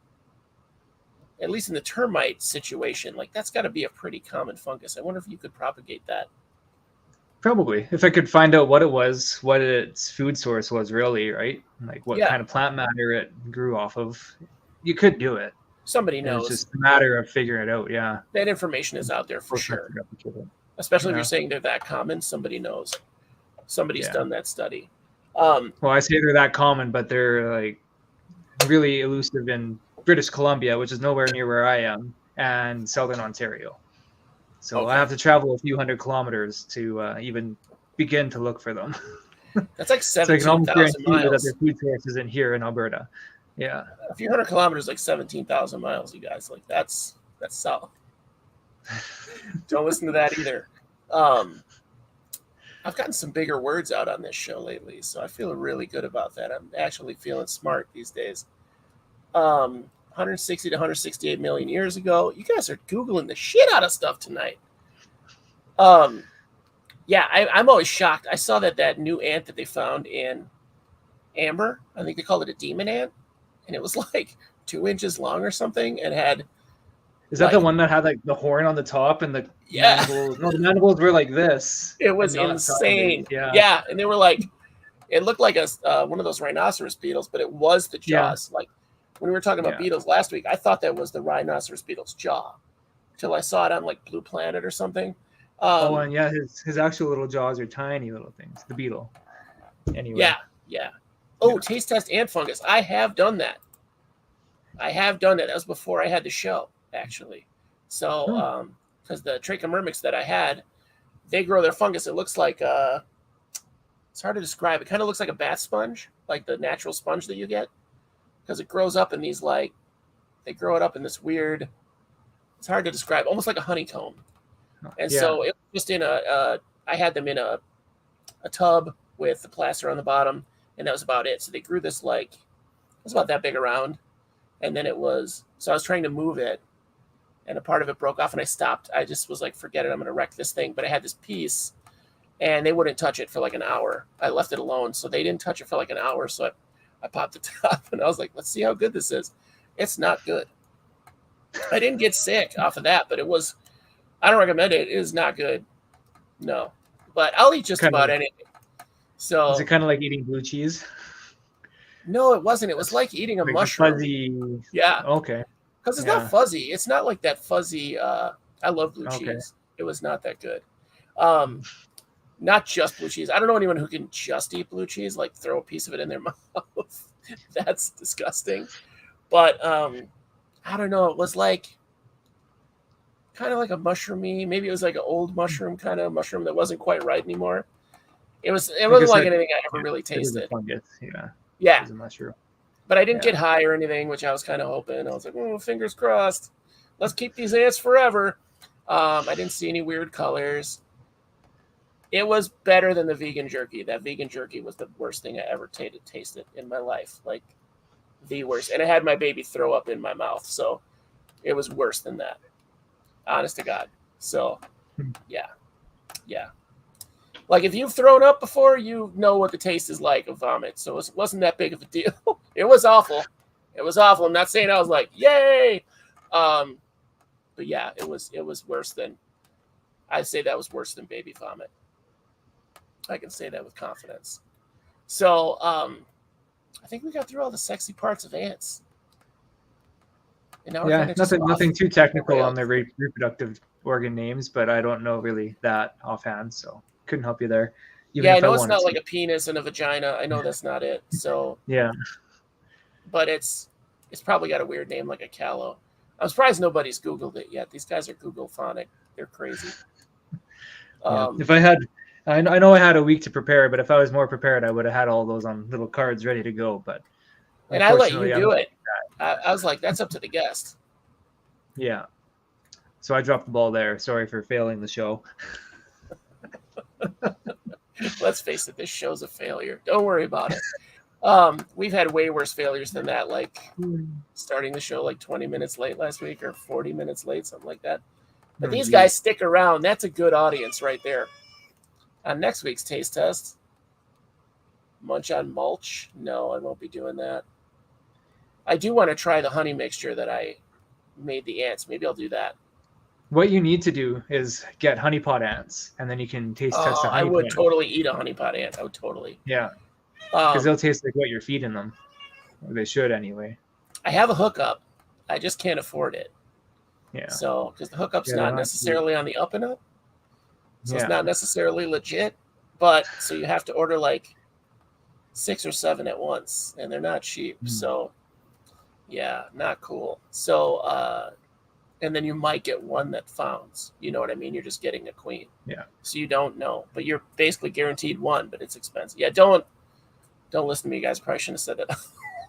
at least in the termite situation, like that's got to be a pretty common fungus. I wonder if you could propagate that. Probably, if I could find out what it was, what its food source was, really, right? Like what kind of plant matter it grew off of. You could do it. Somebody knows. It's just a matter of figuring it out. Yeah, that information is out there for sure. Especially if you're saying they're that common, somebody knows. Somebody's done that study. Well, I say they're that common, but they're like really elusive in British Columbia, which is nowhere near where I am, and Southern Ontario. So I have to travel a few hundred kilometers to even begin to look for them. That's like 17,000 miles. That their food source isn't here in Alberta. Yeah, a few hundred kilometers, like 17,000 miles. You guys, like that's south. Don't listen to that either. I've gotten some bigger words out on this show lately, so I feel really good about that. I'm actually feeling smart these days. 160 to 168 million years ago. You guys are Googling the shit out of stuff tonight. Yeah, I'm always shocked. I saw that new ant that they found in amber. I think they called it a demon ant, and it was like 2 inches long or something, and had. Is that the one that had like the horn on the top and the mandibles? No, the mandibles were like this. It was insane. Yeah, and they were like, it looked like a one of those rhinoceros beetles, but it was the jaws. Like when we were talking about beetles last week, I thought that was the rhinoceros beetle's jaw, until I saw it on like Blue Planet or something. And his actual little jaws are tiny little things. The beetle. Anyway. Yeah. Oh, taste test ant fungus. I have done that. That was before I had the show, actually. So, because the Trichomyrmex that I had, they grow their fungus. It looks like it's hard to describe. It kind of looks like a bath sponge, like the natural sponge that you get, because it grows up in these they grow it up in this weird. It's hard to describe, almost like a honeycomb. And so it was just I had them in a tub with the plaster on the bottom, and that was about it. So they grew this it was about that big around, and then so I was trying to move it, and a part of it broke off, and I stopped. I just was like, forget it, I'm going to wreck this thing. But I had this piece, and they wouldn't touch it for like an hour. I left it alone, so they didn't touch it for like an hour. So I popped the top, and I was like, let's see how good this is. It's not good. I didn't get sick off of that, but I don't recommend it. It is not good. No. But I'll eat just about anything. So is it kind of like eating blue cheese? No, it wasn't. It was like eating a mushroom. Fuzzy. Yeah. Okay. Because it's not fuzzy. It's not like that fuzzy. I love blue cheese. It was not that good. Not just blue cheese. I don't know anyone who can just eat blue cheese, like throw a piece of it in their mouth. That's disgusting. But I don't know. It was like kind of like a mushroomy. Maybe it was like an old mushroom kind of mushroom that wasn't quite right anymore. It wasn't like anything I ever really tasted. Fungus, yeah. It was a mushroom. But I didn't get high or anything, which I was kind of hoping. I was like, oh, fingers crossed. Let's keep these ants forever. I didn't see any weird colors. It was better than the vegan jerky. That vegan jerky was the worst thing I ever tasted in my life. Like, the worst. And it had my baby throw up in my mouth. So it was worse than that. Honest to God. So, yeah. Like, if you've thrown up before, you know what the taste is like of vomit. So it wasn't that big of a deal. It was awful. I'm not saying I was like, yay. But yeah, it was worse than, I'd say that was worse than baby vomit. I can say that with confidence. So, I think we got through all the sexy parts of ants. And now nothing too technical on their reproductive organ names, but I don't know really that offhand, so couldn't help you there. I know it's not like a penis and a vagina. I know that's not it. So yeah, but it's probably got a weird name like a callow. I'm surprised nobody's Googled it yet. These guys are Google phonic. They're crazy. If I had, I know I had a week to prepare, but if I was more prepared, I would have had all those on little cards ready to go. But and I let you do it. I was like, that's up to the guest. Yeah. So I dropped the ball there. Sorry for failing the show. Let's face it, this show's a failure. Don't worry about it. We've had way worse failures than that, like starting the show like 20 minutes late last week or 40 minutes late, something like that. But these guys stick around. That's a good audience right there. On next week's taste test, munch on mulch. No, I won't be doing that. I do want to try the honey mixture that I made the ants. Maybe I'll do that. What you need to do is get honeypot ants, and then you can taste test the honeypot. I would totally eat a honeypot ant. I would totally. Yeah, because they'll taste like what you're feeding them. Or they should anyway. I have a hookup. I just can't afford it. Yeah. So, because the hookup's not necessarily on the up and up. So it's not necessarily legit. But, so you have to order like 6 or 7 at once. And they're not cheap. So, yeah, not cool. So, and then you might get one that founds. You know what I mean? You're just getting a queen. Yeah. So you don't know. But you're basically guaranteed one, but it's expensive. Yeah, don't listen to me, guys. Probably shouldn't have said that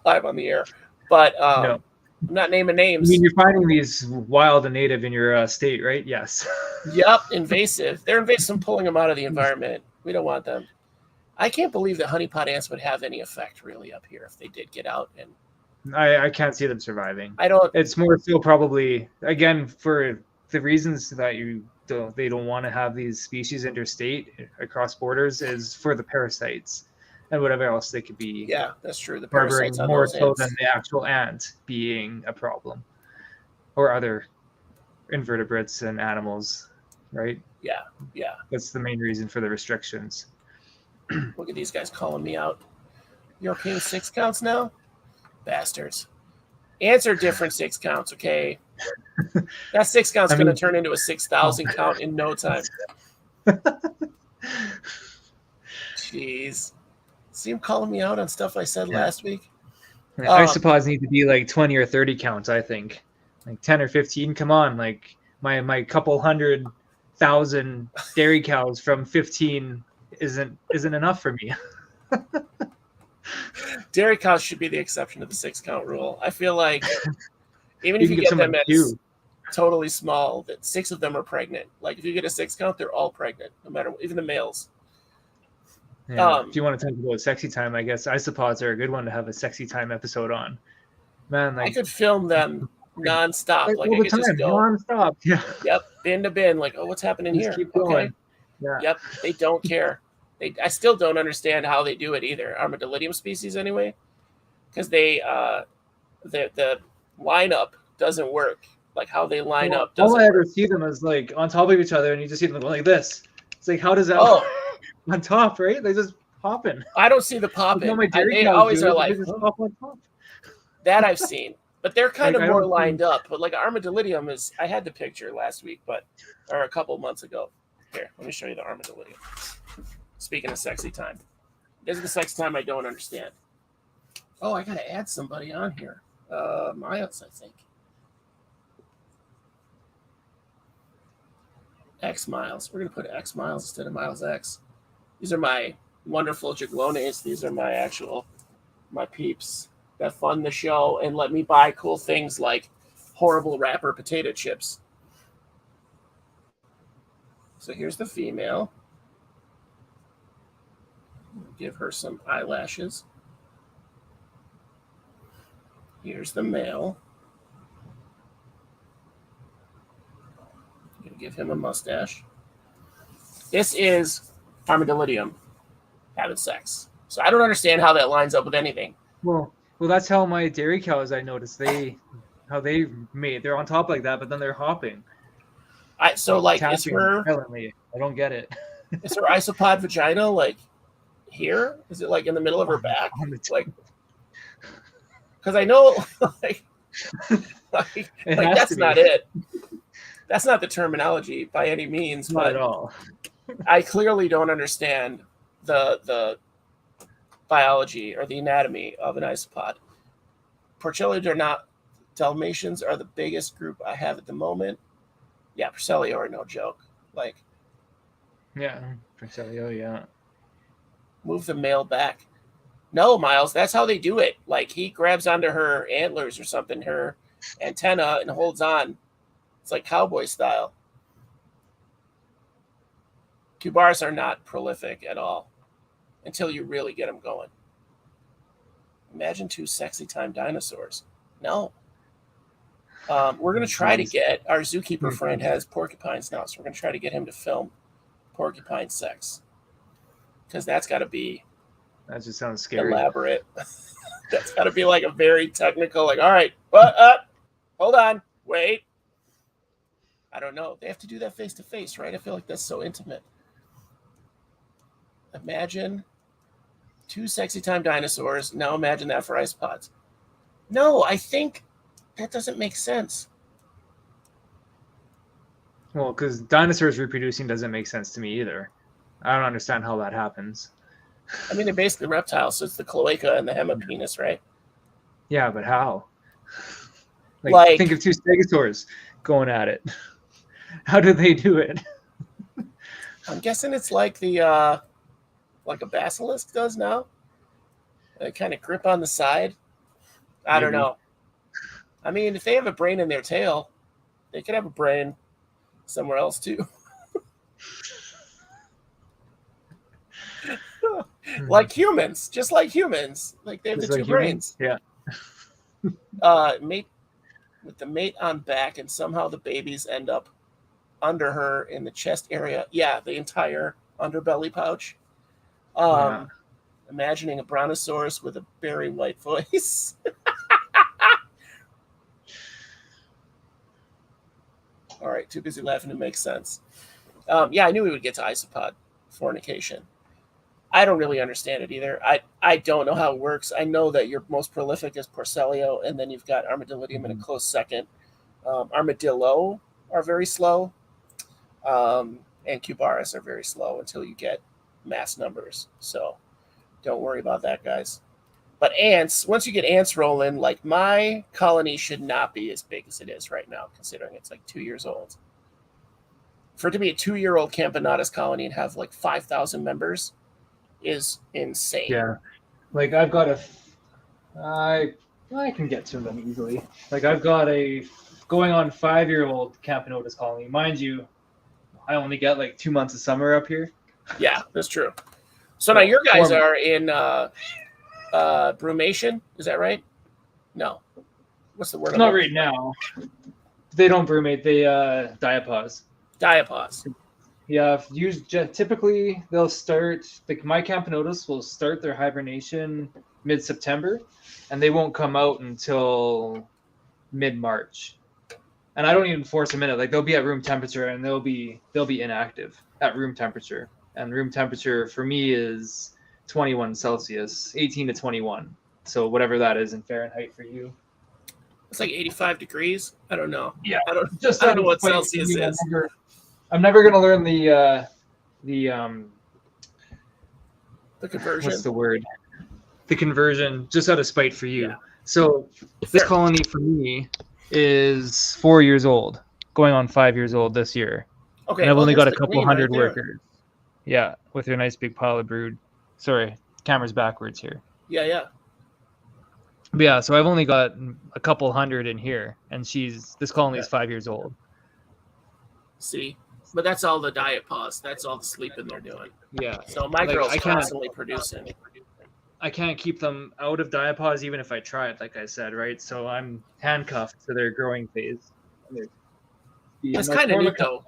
live on the air. But no. I'm not naming names. I mean, you're finding these wild and native in your state, right? Yes. Yep, invasive. They're invasive. I'm pulling them out of the environment. We don't want them. I can't believe that honeypot ants would have any effect really up here if they did get out. And I can't see them surviving. I don't. It's more so probably, again, for the reasons that they don't want to have these species interstate across borders is for the parasites. And whatever else they could be. Yeah, that's true. The harboring parasites on more those so ants. than the actual ant being a problem, or other invertebrates and animals, right? Yeah. That's the main reason for the restrictions. Look at these guys calling me out. You're okay with 6 counts now? Bastards. Ants are different 6 counts, okay? That 6 count's going to turn into a 6,000 count in no time. Jeez. See him calling me out on stuff I said last week? Isopods need to be like 20 or 30 counts, I think. Like 10 or 15, come on. Like my couple 100,000 dairy cows from 15 isn't enough for me. Dairy cows should be the exception to the 6 count rule. I feel like even if you get them as totally small, that 6 of them are pregnant. Like if you get a 6 count, they're all pregnant, no matter what, even the males. Yeah, if you want to talk about sexy time, I guess isopods are a good one to have a sexy time episode on. Man, like, I could film them nonstop, like all I the could time, just go nonstop. Yeah. Yep, bin to bin. Like, oh, what's happening Just here? keep going. Okay. Yeah. Yep, they don't care. I still don't understand how they do it either. Armadillidium species, anyway, because the lineup doesn't work. Like how they line up. All I ever see them is like on top of each other, and you just see them going like this. It's like, how does that? Oh. On top, right? They just popping. I don't see the popping. They always are like pop on top. That I've seen, but they're kind of more lined up. But like armadillidium is, I had the picture last week, or a couple months ago. Here, let me show you the armadillidium. Speaking of sexy time, this is the sexy time I don't understand. Oh, I gotta add somebody on here. Miles, I think. X Miles. We're gonna put X Miles instead of Miles X. These are my wonderful jaglones. These are my peeps that fund the show and let me buy cool things like horrible wrapper potato chips. So here's the female. Give her some eyelashes. Here's the male. I'm gonna give him a mustache. This is Armadillidium having sex. So I don't understand how that lines up with anything. Well, that's how my dairy cows, I noticed, they're on top like that, but then they're hopping. Is her violently. I don't get it. Is her isopod vagina like here? Is it like in the middle of her back? Like, because I know like that's not it. That's not the terminology by any means. Not at all. I clearly don't understand the biology or the anatomy of an isopod. Porcellia Dalmatians are the biggest group I have at the moment. Yeah, Porcellia are no joke. Like, yeah, Porcellia, yeah. Move the male back. No, Miles, that's how they do it. Like, he grabs onto her antlers or something, her antenna, and holds on. It's like cowboy style. Cubars are not prolific at all until you really get them going. Imagine 2 sexy time dinosaurs. No. We're going to try to get, our zookeeper friend has porcupines now, so we're going to try to get him to film porcupine sex. Because that's got to be... That just sounds scary. Elaborate. That's got to be like a very technical, like, all right, hold on, wait. I don't know. They have to do that face to face, right? I feel like that's so intimate. Imagine 2 sexy time dinosaurs. Now imagine that for isopods. No, I think that doesn't make sense. Well, because dinosaurs reproducing doesn't make sense to me either. I don't understand how that happens. I mean, they're basically reptiles, so it's the cloaca and the hemipenis, right? Yeah, but how? Like think of 2 stegosaurs going at it. How do they do it? I'm guessing it's like the like a basilisk does now. They kind of grip on the side. I don't know. I mean, if they have a brain in their tail, they could have a brain somewhere else too. Like humans, just like humans. Like they have the 2 brains. Yeah. Mate with the mate on back, and somehow the babies end up under her in the chest area. Yeah, the entire underbelly pouch. Imagining a brontosaurus with a berry white voice. All right, too busy laughing to make sense. Yeah, I knew we would get to isopod fornication. I don't really understand it either. I don't know how it works. I know that your most prolific is Porcellio, and then you've got Armadillidium in a close second. Armadillo are very slow, and Cubaris are very slow until you get mass numbers. So don't worry about that, guys. But ants, once you get ants rolling, like my colony should not be as big as it is right now, considering it's like 2 years old. For it to be a 2-year-old Camponotus colony and have like 5,000 members is insane. Yeah, like I've got I can get to them easily. Like I've got a going on 5-year-old Camponotus colony. Mind you, I only get like 2 months of summer up here. Yeah, that's true. So now your guys are in brumation, is that right? No. What's the word? Not right now. They don't brumate. They diapause. Diapause. Yeah, typically they'll start. Like my Camponotus will start their hibernation mid-September, and they won't come out until mid-March. And I don't even force them in it. Like they'll be at room temperature, and they'll be inactive at room temperature. And room temperature for me is 21 Celsius, 18 to 21. So whatever that is in Fahrenheit for you. It's like 85 degrees. I don't know. Yeah. I don't know what Celsius is. I'm never going to learn the conversion. What's the word? The conversion, just out of spite for you. Yeah. So this colony for me is 4 years old, going on 5 years old this year. Okay. And I've only got a couple hundred workers. Yeah, with your nice big pile of brood. Sorry, camera's backwards here. Yeah. But yeah, so I've only got a couple hundred in here, and this colony is 5 years old. See, but that's all the diet pause. That's all the sleeping they're doing. Yeah. So my girl's constantly producing. I can't keep them out of diapause even if I try it, like I said, right? So I'm handcuffed to their growing phase. It's kind of neat, though.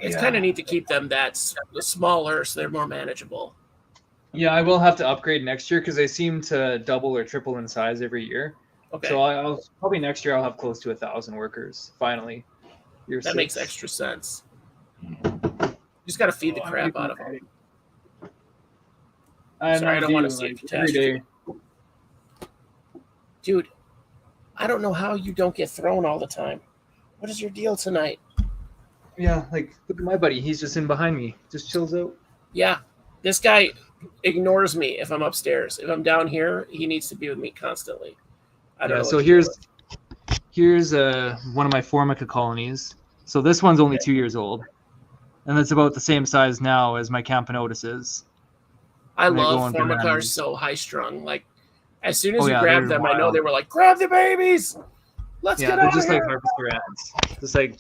It's kind of neat to keep them that smaller so they're more manageable. Yeah, I will have to upgrade next year because they seem to double or triple in size every year. Okay. So I'll probably next year I'll have close to 1,000 workers finally. That makes extra sense. You just got to feed the crap out of them. Sorry, I don't want to see it every day. Dude, I don't know how you don't get thrown all the time. What is your deal tonight? Yeah, like look at my buddy. He's just in behind me. Just chills out. Yeah, this guy ignores me if I'm upstairs. If I'm down here, he needs to be with me constantly. I don't know. So here's one of my Formica colonies. So this one's only 2 years old, and it's about the same size now as my Camponotus is. I love Formica are so high strung. Like as soon as you grab them, wild. I know they were like, grab the babies. Let's get out of here. They're just like harvester ants. Just like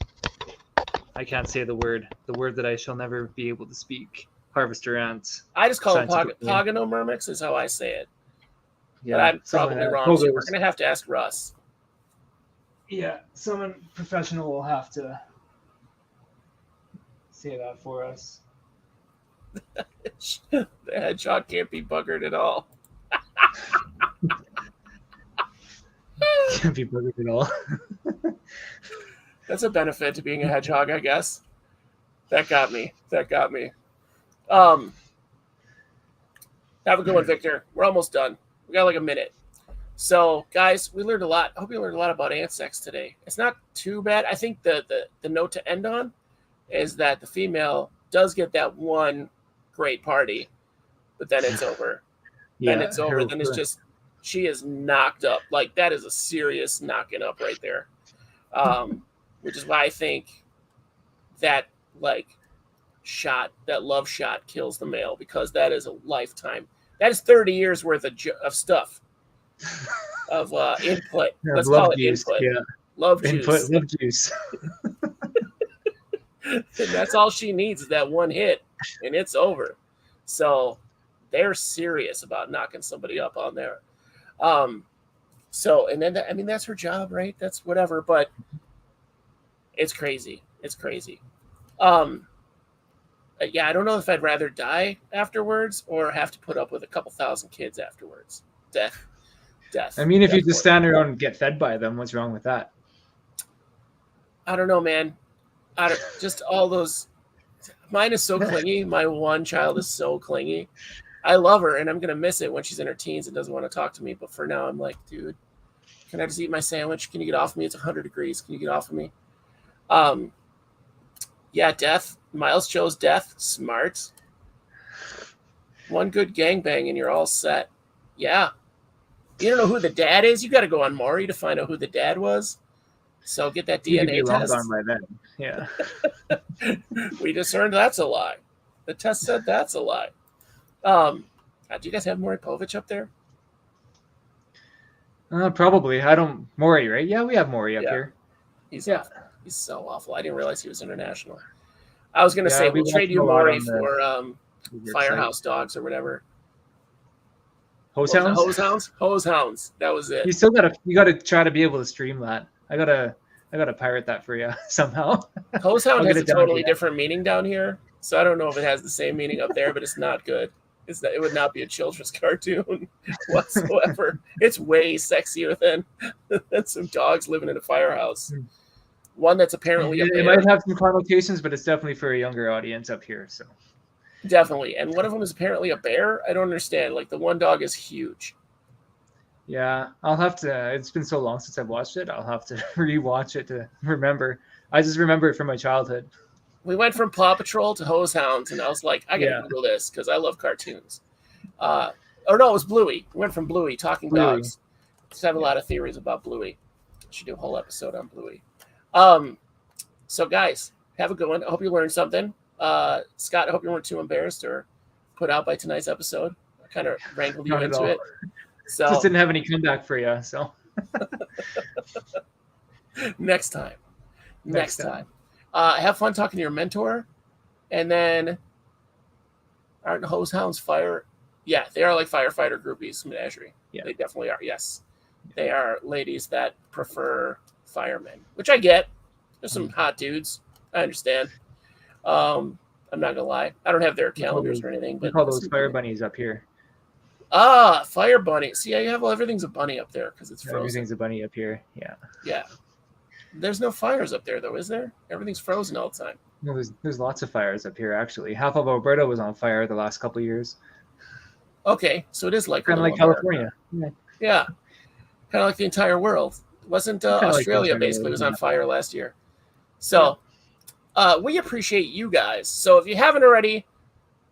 I can't say the word that I shall never be able to speak. Harvester ants. I just call them Pogonomyrmex is how I say it. Yeah, but I'm probably wrong. So we're gonna have to ask Russ. Yeah, someone professional will have to say that for us. The hedgehog can't be buggered at all. Can't be bothered at all. That's a benefit to being a hedgehog, I guess. That got me. Have a good one, Victor. We're almost done. We got like a minute. So, guys, we learned a lot. I hope you learned a lot about ant sex today. It's not too bad. I think the note to end on is that the female does get that one great party, but then it's over. Then it's over. Then it's just, she is knocked up. Like, that is a serious knocking up right there. Which is why I think that, like, that love shot kills the male, because that is a lifetime. That is 30 years worth of stuff, of input. Let's call it input. Yeah. Love juice. And that's all she needs is that one hit, and it's over. So they're serious about knocking somebody up on there. So, and then, I mean, that's her job, right? That's whatever, but it's crazy. Yeah, I don't know if I'd rather die afterwards or have to put up with a couple thousand kids afterwards. Death. I mean, if you just stand around and get fed by them, what's wrong with that? I don't know, man. Just all those. Mine is so clingy. My one child is so clingy. I love her, and I'm going to miss it when she's in her teens and doesn't want to talk to me. But for now, I'm like, dude, can I just eat my sandwich? Can you get off me? It's 100 degrees. Can you get off of me? Yeah, death. Miles chose death. Smart. One good gangbang and you're all set. Yeah. You don't know who the dad is? You got to go on Maury to find out who the dad was. So get that DNA test. Long gone by then. Yeah. We discerned that's a lie. The test said that's a lie. Do you guys have Maury Povich up there? Probably. Maury, right? Yeah, we have Maury up here. He's so awful. I didn't realize he was international. I was going to say, we'll trade you Maury for Firehouse Dogs or whatever. Hose Hounds? Hose Hounds. That was it. You gotta try to be able to stream that. I gotta pirate that for you somehow. Hose Hound has a totally different meaning down here, so I don't know if it has the same meaning up there, but it's not good. It would not be a children's cartoon whatsoever. It's way sexier than some dogs living in a firehouse. One that's apparently it might have some connotations, but it's definitely for a younger audience up here. So definitely, and one of them is apparently a bear. I don't understand. Like, the one dog is huge. Yeah, I'll have to. It's been so long since I've watched it. I'll have to rewatch it to remember. I just remember it from my childhood. We went from Paw Patrol to Hose Hounds, and I was like, I gotta Google this because I love cartoons. It was Bluey. We went from Bluey, talking dogs. Just have a lot of theories about Bluey. Should do a whole episode on Bluey. So guys, have a good one. I hope you learned something. Scott, I hope you weren't too embarrassed or put out by tonight's episode. I kind of wrangled you into it. So just didn't have any comeback for you. So next time. Have fun talking to your mentor, and then aren't Hose Hounds fire? Yeah, they are like firefighter groupies, menagerie. Yeah, they definitely are. Yes, they are ladies that prefer firemen, which I get. There's some hot dudes. I understand. I'm not gonna lie. I don't have their calendars or anything. But we call those fire bunnies up here. Fire bunny. See, I have everything's a bunny up there because it's frozen. Everything's a bunny up here. Yeah. Yeah. There's no fires up there, though, is there? Everything's frozen all the time. No, there's lots of fires up here, actually. Half of Alberta was on fire the last couple of years. Okay, so it is like kind of like California. Yeah, kind of like the entire world. It wasn't Australia basically was on fire last year. So we appreciate you guys. So if you haven't already,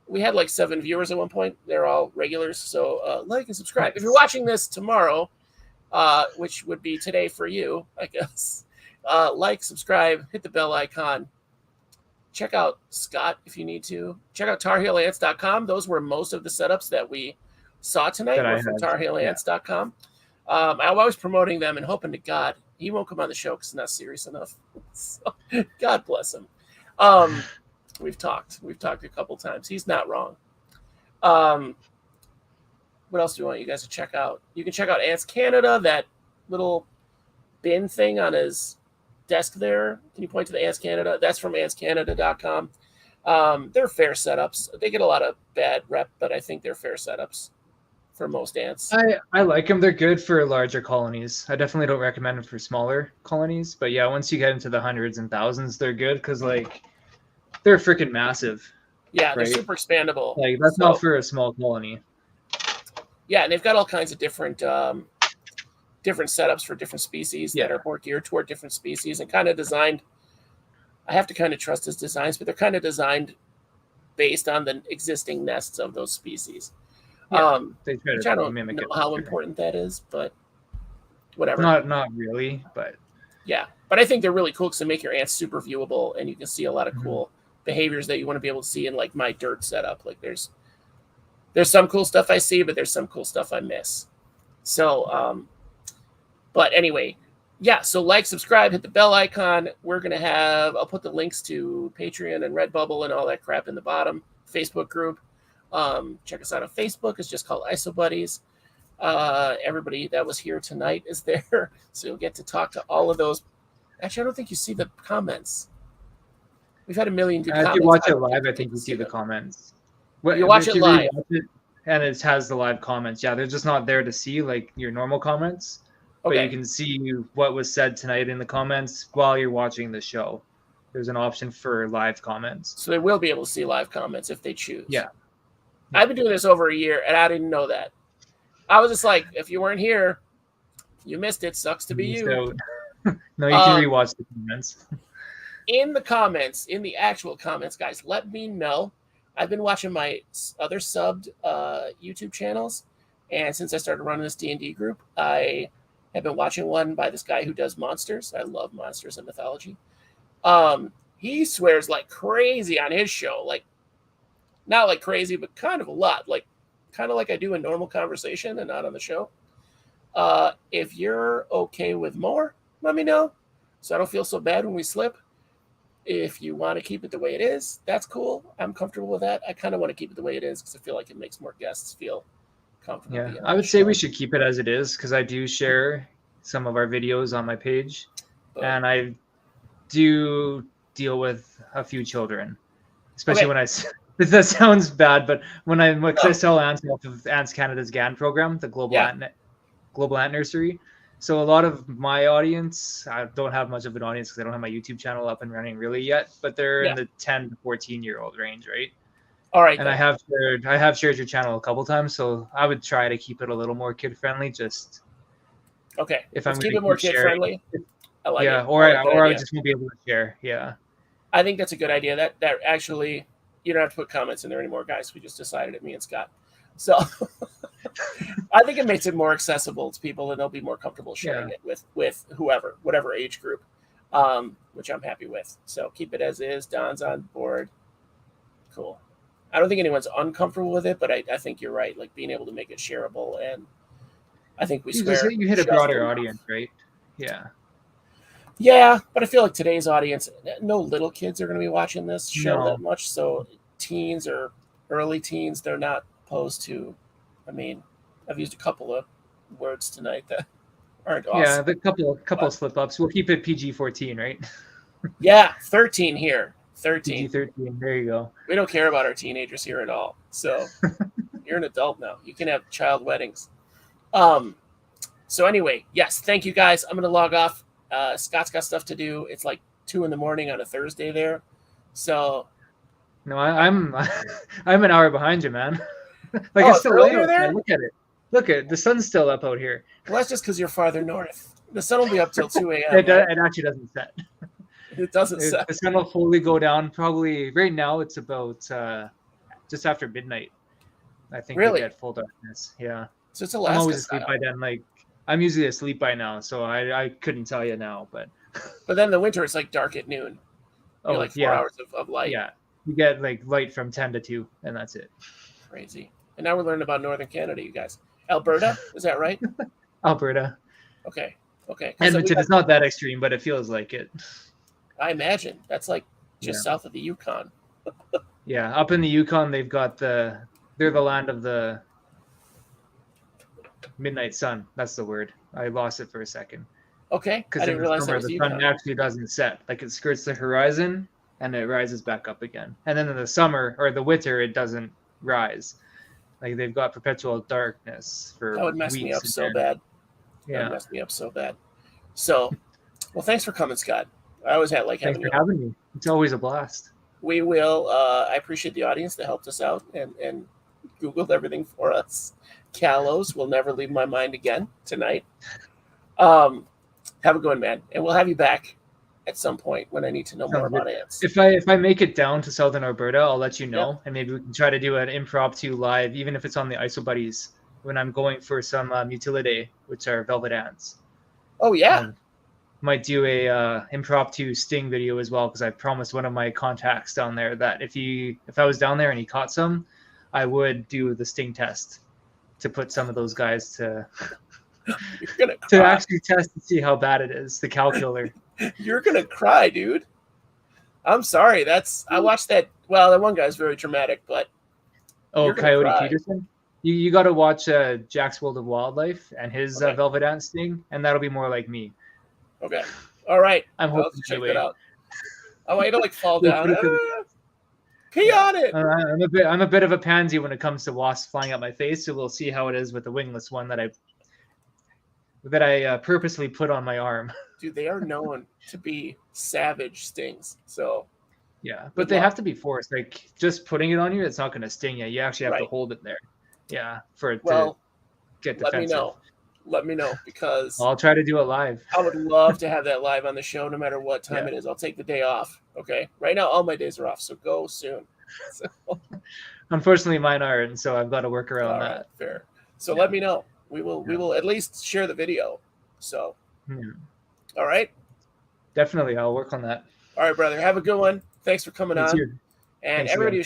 we had like 7 viewers at one point. They're all regulars. So like and subscribe. If you're watching this tomorrow, which would be today for you, I guess. Like, subscribe, hit the bell icon. Check out Scot if you need to. Check out TarHeelAnts.com. Those were most of the setups that we saw tonight were from TarHeelAnts.com. I'm always promoting them and hoping to God he won't come on the show because it's not serious enough. So, God bless him. We've talked a couple times. He's not wrong. What else do you want you guys to check out? You can check out Ants Canada, that little bin thing on his desk there. Can you point to the Ants Canada? That's from antscanada.com. They're fair setups. They get a lot of bad rep, but I think they're fair setups. for most ants. I like them. They're good for larger colonies. I definitely don't recommend them for smaller colonies. But yeah, once you get into the hundreds and thousands, they're good because like they're freaking massive. Yeah, they're right? super expandable. Like that's not for a small colony. Yeah, and they've got all kinds of different different setups for different species that are more geared toward different species and kind of designed. I have to kind of trust his designs, but they're kind of designed based on the existing nests of those species. They try which to I don't mimic know how important that is, but whatever. Not really, but yeah. But I think they're really cool because they make your ants super viewable, and you can see a lot of cool behaviors that you want to be able to see in like my dirt setup. Like there's some cool stuff I see, but there's some cool stuff I miss. So, but anyway, yeah. So like, subscribe, hit the bell icon. We're gonna I'll put the links to Patreon and Redbubble and all that crap in the bottom. Facebook group. Check us out on Facebook. It's just called ISO Buddies. Everybody that was here tonight is there, so you'll get to talk to all of those. Actually, I don't think you see the comments. We've had a million good comments. If you watch it live, I think you see the comments. You watch it live, and it has the live comments. Yeah, they're just not there to see like your normal comments, but you can see what was said tonight in the comments while you're watching the show. There's an option for live comments, so they will be able to see live comments if they choose. Yeah. I've been doing this over a year, and I didn't know that. I was just like, if you weren't here, you missed it. Sucks to be you. No, you can rewatch the comments. In the comments, in the actual comments, guys, let me know. I've been watching my other subbed YouTube channels, and since I started running this D&D group, I have been watching one by this guy who does monsters. I love monsters and mythology. He swears like crazy on his show, like not like crazy, but kind of a lot, like kind of like I do in normal conversation and not on the show. If you're okay with more, let me know so I don't feel so bad when we slip. If you want to keep it the way it is, that's cool. I'm comfortable with that. I kind of want to keep it the way it is because I feel like it makes more guests feel comfortable. Yeah, I would say we should keep it as it is because I do share some of our videos on my page, and I do deal with a few children, especially when I. That sounds bad, but when I sell ants off of Ants Canada's GAN program, the Global Ant Nursery. So a lot of my audience, I don't have much of an audience because I don't have my YouTube channel up and running really yet, but they're in the 10 to 14-year-old range, right? All right. And I have shared your channel a couple times, so I would try to keep it a little more kid friendly. Just if I'm keep it more kid friendly. I like it. Or I just won't be able to share. Yeah. I think that's a good idea. That actually. You don't have to put comments in there anymore, guys. We just decided it, me and Scott. So I think it makes it more accessible to people, and they'll be more comfortable sharing it with whatever age group, which I'm happy with. So keep it as is. Don's on board. Cool. I don't think anyone's uncomfortable with it, but I think you're right. Like being able to make it shareable, and I think you hit a broader audience, right? Yeah. Yeah, but I feel like today's audience, no little kids are going to be watching this show that much. So teens or early teens, they're not opposed to. I mean, I've used a couple of words tonight that aren't awesome. Yeah, the couple slip ups. We'll keep it PG-14, right? Yeah, 13 here. 13. PG-13. There you go. We don't care about our teenagers here at all. So you're an adult now. You can have child weddings. So anyway, yes, thank you guys. I'm going to log off. Scott's got stuff to do. It's like 2 a.m. on a Thursday there. So no, I'm an hour behind you, man. Like it's still earlier there. Look at it. Look at it. The sun's still up out here. Well, that's just because you're farther north. The sun will be up till 2 a.m. It actually doesn't set. It doesn't set. The sun will fully go down. Probably right now. It's about just after midnight. I think we get full darkness. Yeah. So it's Alaska. I'm always asleep by then. Like I'm usually asleep by now, so I couldn't tell you now. But then in the winter it's like dark at noon. You're like 4 hours of light. Yeah. You get like light from 10 to 2, and that's it. Crazy. And now we're learning about Northern Canada, you guys. Alberta, is that right? Alberta. Okay. Edmonton is not that extreme, but it feels like it. I imagine. That's like just south of the Yukon. Yeah, up in the Yukon, they've got they're the land of the midnight sun. That's the word. I lost it for a second. Okay. I didn't realize that was the sun actually doesn't set. Like it skirts the horizon and it rises back up again. And then in the summer or the winter, it doesn't rise. Like they've got perpetual darkness for That would mess weeks me up in so there. bad. Yeah. That would mess me up so bad. So, well, thanks for coming, Scott. I always had like Thanks having for you on. having me. It's always a blast. We will. I appreciate the audience that helped us out and Googled everything for us. Kalos will never leave my mind again tonight. Have a good one, man, and we'll have you back at some point when I need to know more about ants. If I make it down to southern Alberta, I'll let you know, and maybe we can try to do an impromptu live, even if it's on the ISO Buddies when I'm going for some Mutilidae, which are velvet ants. Oh yeah. Might do a impromptu sting video as well, because I promised one of my contacts down there that if I was down there and he caught some, I would do the sting test to put some of those guys to to actually test and see how bad it is, the cow killer. You're gonna cry, dude. I'm sorry. I watched that. Well, that one guy's very dramatic, but Coyote Peterson. You got to watch Jack's World of Wildlife and his velvet ant sting, and that'll be more like me. Okay. All right. I'm hoping check that out. I want you to like fall down. Pee on it. I'm a bit of a pansy when it comes to wasps flying at my face, so we'll see how it is with the wingless one that I purposely put on my arm. Dude, they are known to be savage stings. So yeah, but they have to be forced. Like just putting it on you, it's not going to sting you. You actually have to hold it there. Yeah, for it to get defensive. Let me know because I'll try to do it live. I would love to have that live on the show, no matter what time it is. I'll take the day off. Okay, right now all my days are off, so go soon. So. Unfortunately, mine aren't, so I've got to work around that. Right, fair. So let me know. We will at least share the video. So, all right. Definitely, I'll work on that. All right, brother. Have a good one. Thanks for coming on. And everybody.